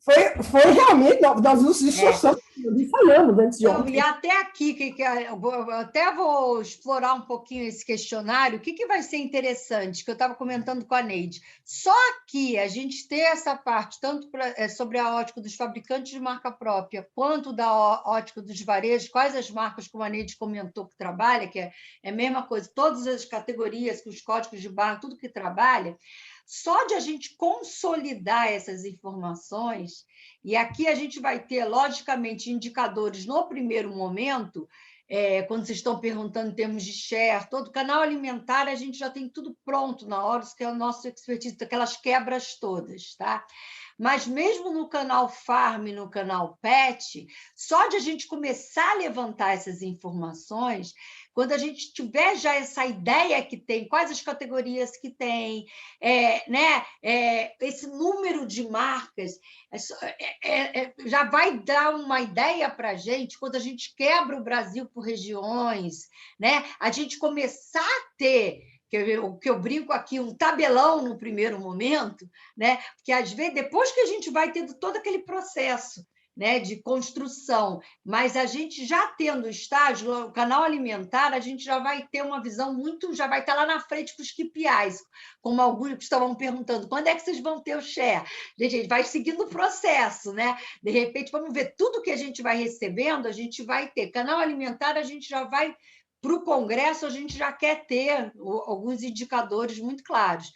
A: Foi realmente, nós nos esforçamos, ensaiamos antes de ontem.
B: E até aqui, eu até vou explorar um pouquinho esse questionário, o que vai ser interessante, que eu estava comentando com a Neide. Só aqui a gente ter essa parte, tanto sobre a ótica dos fabricantes de marca própria, quanto da ótica dos varejos, quais as marcas, como a Neide comentou, que trabalha, que é a mesma coisa, todas as categorias, os códigos de barra, tudo que trabalha, só de a gente consolidar essas informações, e aqui a gente vai ter, logicamente, indicadores no primeiro momento, quando vocês estão perguntando em termos de share, todo canal alimentar, a gente já tem tudo pronto na hora, que é o nosso expertise, aquelas quebras todas, tá? Mas mesmo no canal Farm, no canal Pet, só de a gente começar a levantar essas informações, quando a gente tiver já essa ideia que tem, quais as categorias que tem, né? Esse número de marcas, já vai dar uma ideia para a gente, quando a gente quebra o Brasil por regiões, né? A gente começar a ter, o que eu brinco aqui, um tabelão no primeiro momento, né? Porque, às vezes, depois que a gente vai tendo todo aquele processo, né, de construção, mas a gente já tendo o estágio, o canal alimentar, a gente já vai ter uma visão muito, já vai estar lá na frente com os KPIs, como alguns que estavam perguntando, quando é que vocês vão ter o share? Gente, vai seguindo o processo, né? De repente, vamos ver tudo que a gente vai recebendo, a gente vai ter. Canal alimentar, a gente já vai para o Congresso, a gente já quer ter alguns indicadores muito claros.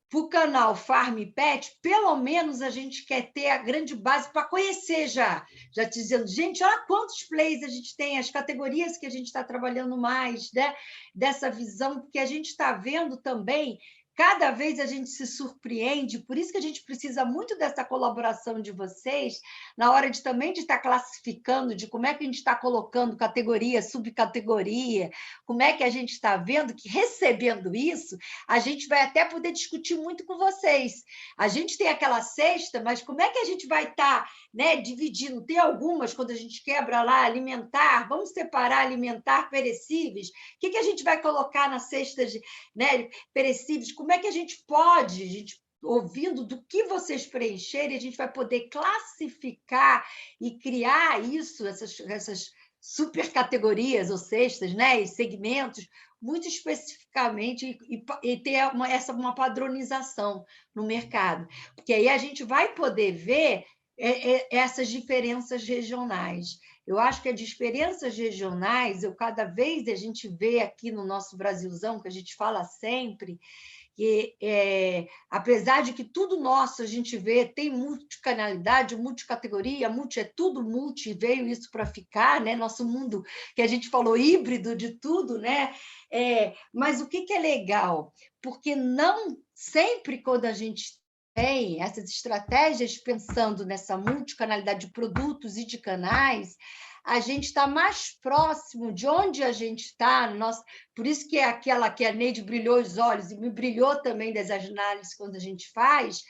B: Para o canal Farm Pet, pelo menos a gente quer ter a grande base para conhecer já te dizendo, gente, olha quantos plays a gente tem, as categorias que a gente está trabalhando mais, né? Dessa visão, porque a gente está vendo também, cada vez a gente se surpreende, por isso que a gente precisa muito dessa colaboração de vocês, na hora de também de estar classificando, de como é que a gente está colocando categoria, subcategoria, como é que a gente está vendo que, recebendo isso, a gente vai até poder discutir muito com vocês. A gente tem aquela cesta, mas como é que a gente vai estar, né, dividindo? Tem algumas, quando a gente quebra lá, alimentar, vamos separar alimentar, perecíveis, o que a gente vai colocar na cesta de, né, perecíveis? Como é que a gente pode, ouvindo do que vocês preencherem, a gente vai poder classificar e criar isso, essas super categorias ou cestas, né, e segmentos, muito especificamente, e ter uma padronização no mercado. Porque aí a gente vai poder ver essas diferenças regionais. Eu acho que as diferenças regionais, cada vez a gente vê aqui no nosso Brasilzão, que a gente fala sempre, que, apesar de que tudo nosso a gente vê, tem multicanalidade, multicategoria, é tudo multi, veio isso para ficar, né? Nosso mundo, que a gente falou, híbrido de tudo, né? Mas o que é legal? Porque não sempre quando a gente tem essas estratégias pensando nessa multicanalidade de produtos e de canais, a gente está mais próximo de onde a gente está. Por isso que é aquela que a Neide brilhou os olhos, e me brilhou também das análises quando a gente faz,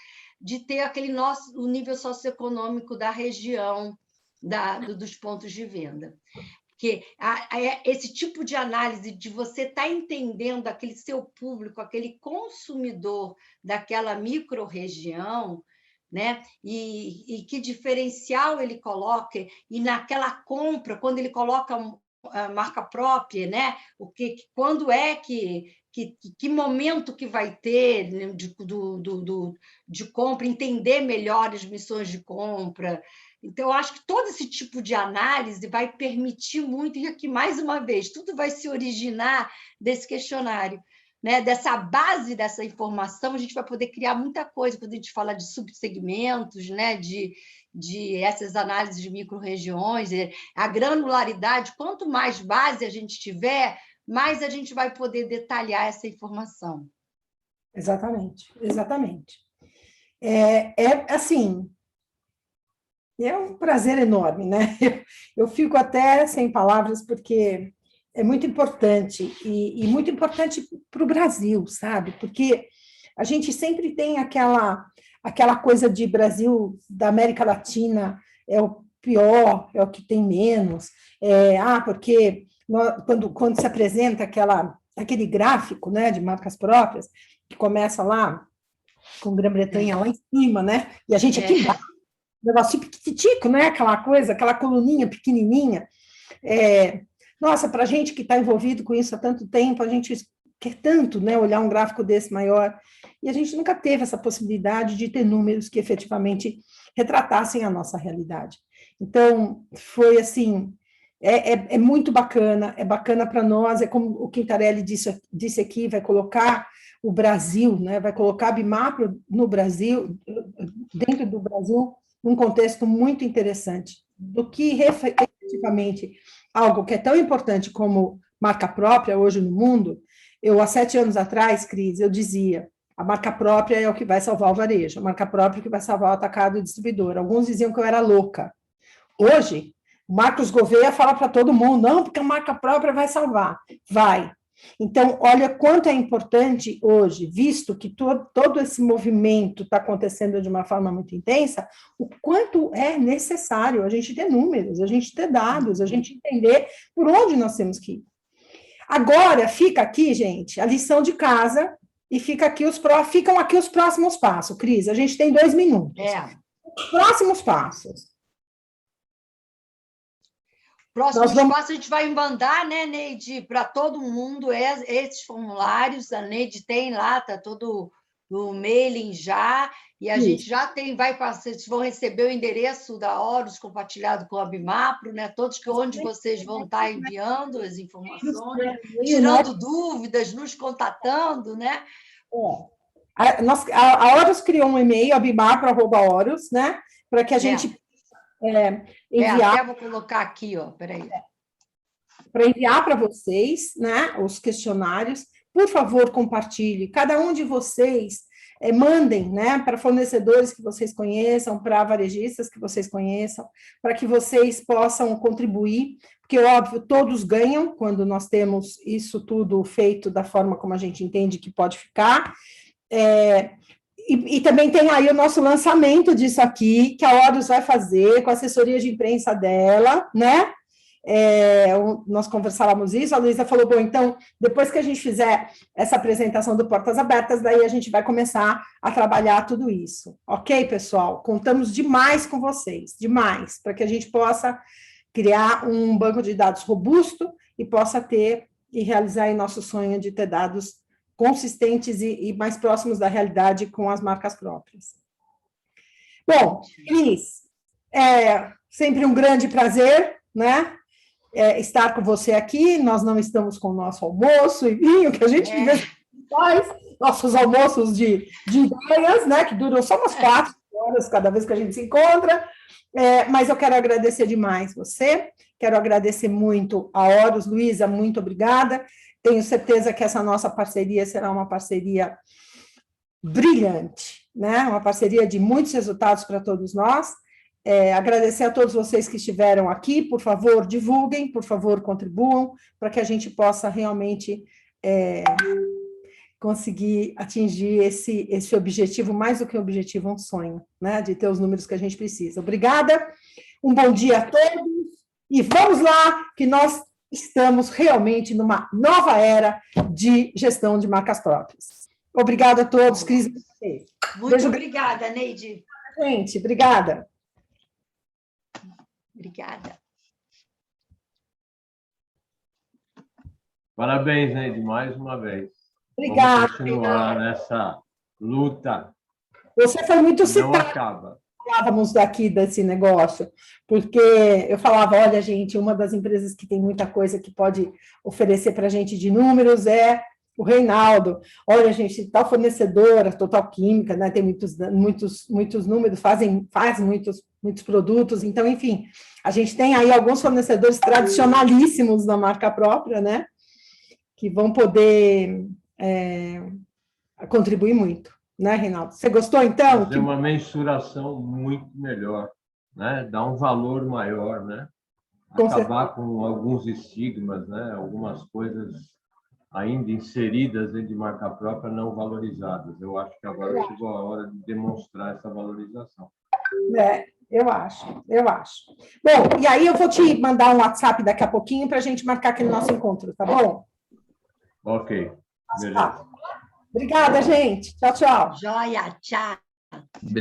B: de ter o nível socioeconômico da região, dos pontos de venda. Porque esse tipo de análise de você estar entendendo aquele seu público, aquele consumidor daquela micro-região, né? E que diferencial ele coloca, e naquela compra, quando ele coloca a marca própria, né? Quando é que momento que vai ter, né, de compra, entender melhor as missões de compra. Então, eu acho que todo esse tipo de análise vai permitir muito, e aqui, mais uma vez, tudo vai se originar desse questionário, né? Dessa base dessa informação, a gente vai poder criar muita coisa quando a gente fala de subsegmentos, né? de essas análises de micro-regiões, a granularidade. Quanto mais base a gente tiver, mais a gente vai poder detalhar essa informação.
A: Exatamente, exatamente. Assim, É um prazer enorme, né? Eu fico até sem palavras, porque é muito importante, e muito importante para o Brasil, sabe? Porque a gente sempre tem aquela coisa de Brasil, da América Latina, é o pior, é o que tem menos, porque quando se apresenta aquele gráfico, né, de marcas próprias, que começa lá com Grã-Bretanha lá em cima, né? E a gente aqui embaixo, um negócio piquititico, né? Aquela coisa, aquela coluninha pequenininha. Nossa, para a gente que está envolvido com isso há tanto tempo, a gente quer tanto, né, olhar um gráfico desse maior, e a gente nunca teve essa possibilidade de ter números que efetivamente retratassem a nossa realidade. Então, foi assim, é muito bacana, é bacana para nós, é como o Quintarelli disse aqui, vai colocar o Brasil, né, vai colocar a Bimapro no Brasil, dentro do Brasil, num contexto muito interessante, do que efetivamente algo que é tão importante como marca própria hoje no mundo. Eu, há 7 anos atrás, Cris, eu dizia, a marca própria é o que vai salvar o varejo, a marca própria é o que vai salvar o atacado e o distribuidor. Alguns diziam que eu era louca. Hoje, o Marcos Gouveia fala para todo mundo, não, porque a marca própria vai salvar. Vai. Então, olha quanto é importante hoje, visto que todo esse movimento está acontecendo de uma forma muito intensa, o quanto é necessário a gente ter números, a gente ter dados, a gente entender por onde nós temos que ir. Agora, fica aqui, gente, a lição de casa, e ficam aqui os próximos passos. Cris, a gente tem 2 minutos. Os próximos passos.
B: Próximo espaço a gente vai mandar, né, Neide, para todo mundo esses formulários. A Neide tem lá, está todo o mailing já, e a gente já vocês vão receber o endereço da Horus compartilhado com a Bimapro, né? Todos onde vocês vão estar enviando as informações, tirando dúvidas, nos contatando, né?
A: A Horus criou um e-mail, bimapro@horus, né? Para que a gente enviar.
B: Até vou colocar aqui, ó, peraí.
A: Para enviar para vocês, né, os questionários. Por favor, compartilhe. Cada um de vocês mandem, né, para fornecedores que vocês conheçam, para varejistas que vocês conheçam, para que vocês possam contribuir, porque, óbvio, todos ganham quando nós temos isso tudo feito da forma como a gente entende que pode ficar. E também tem aí o nosso lançamento disso aqui, que a Horus vai fazer com a assessoria de imprensa dela, né? Nós conversávamos isso, a Luísa falou, bom, então, depois que a gente fizer essa apresentação do Portas Abertas, daí a gente vai começar a trabalhar tudo isso. Ok, pessoal? Contamos demais com vocês, demais, para que a gente possa criar um banco de dados robusto e possa ter e realizar aí nosso sonho de ter dados consistentes e mais próximos da realidade com as marcas próprias. Bom, Cris, sempre um grande prazer, né? Estar com você aqui. Nós não estamos com o nosso almoço e vinho, que a gente faz, nossos almoços de ideias, né? Que duram só umas 4 horas cada vez que a gente se encontra. Mas eu quero agradecer demais você, quero agradecer muito a Horus. Luísa, muito obrigada. Tenho certeza que essa nossa parceria será uma parceria brilhante, né? Uma parceria de muitos resultados para todos nós. Agradecer a todos vocês que estiveram aqui, por favor, divulguem, por favor, contribuam, para que a gente possa realmente conseguir atingir esse objetivo, mais do que um objetivo, um sonho, né? De ter os números que a gente precisa. Obrigada, um bom dia a todos, e vamos lá, que nós estamos realmente numa nova era de gestão de marcas próprias. Obrigada a todos, Cris.
B: Muito obrigada, Neide.
A: Gente, obrigada.
B: Obrigada.
C: Parabéns, Neide, mais uma vez.
A: Obrigada.
C: Vamos continuar nessa luta.
A: Você foi muito citado.
C: Não acaba.
A: Falávamos daqui desse negócio, porque eu falava, olha, gente, uma das empresas que tem muita coisa que pode oferecer para a gente de números é o Reinaldo. Olha, gente, tal fornecedora, Total Química, né, tem muitos números, faz muitos produtos, então, enfim, a gente tem aí alguns fornecedores tradicionalíssimos da marca própria, né, que vão poder contribuir muito. Né, Reinaldo? Você gostou, então?
C: Fazer uma mensuração muito melhor né? Dar um valor maior, né?
A: Com
C: Acabar com alguns estigmas, né? Algumas coisas ainda inseridas dentro de marca própria não valorizadas. Eu acho que agora chegou a hora de demonstrar essa valorização.
A: Eu acho. Bom, e aí eu vou te mandar um WhatsApp daqui a pouquinho para a gente marcar aquele nosso encontro, tá bom?
C: Ok, beleza.
A: Obrigada, gente. Tchau, tchau.
B: Joia, tchau.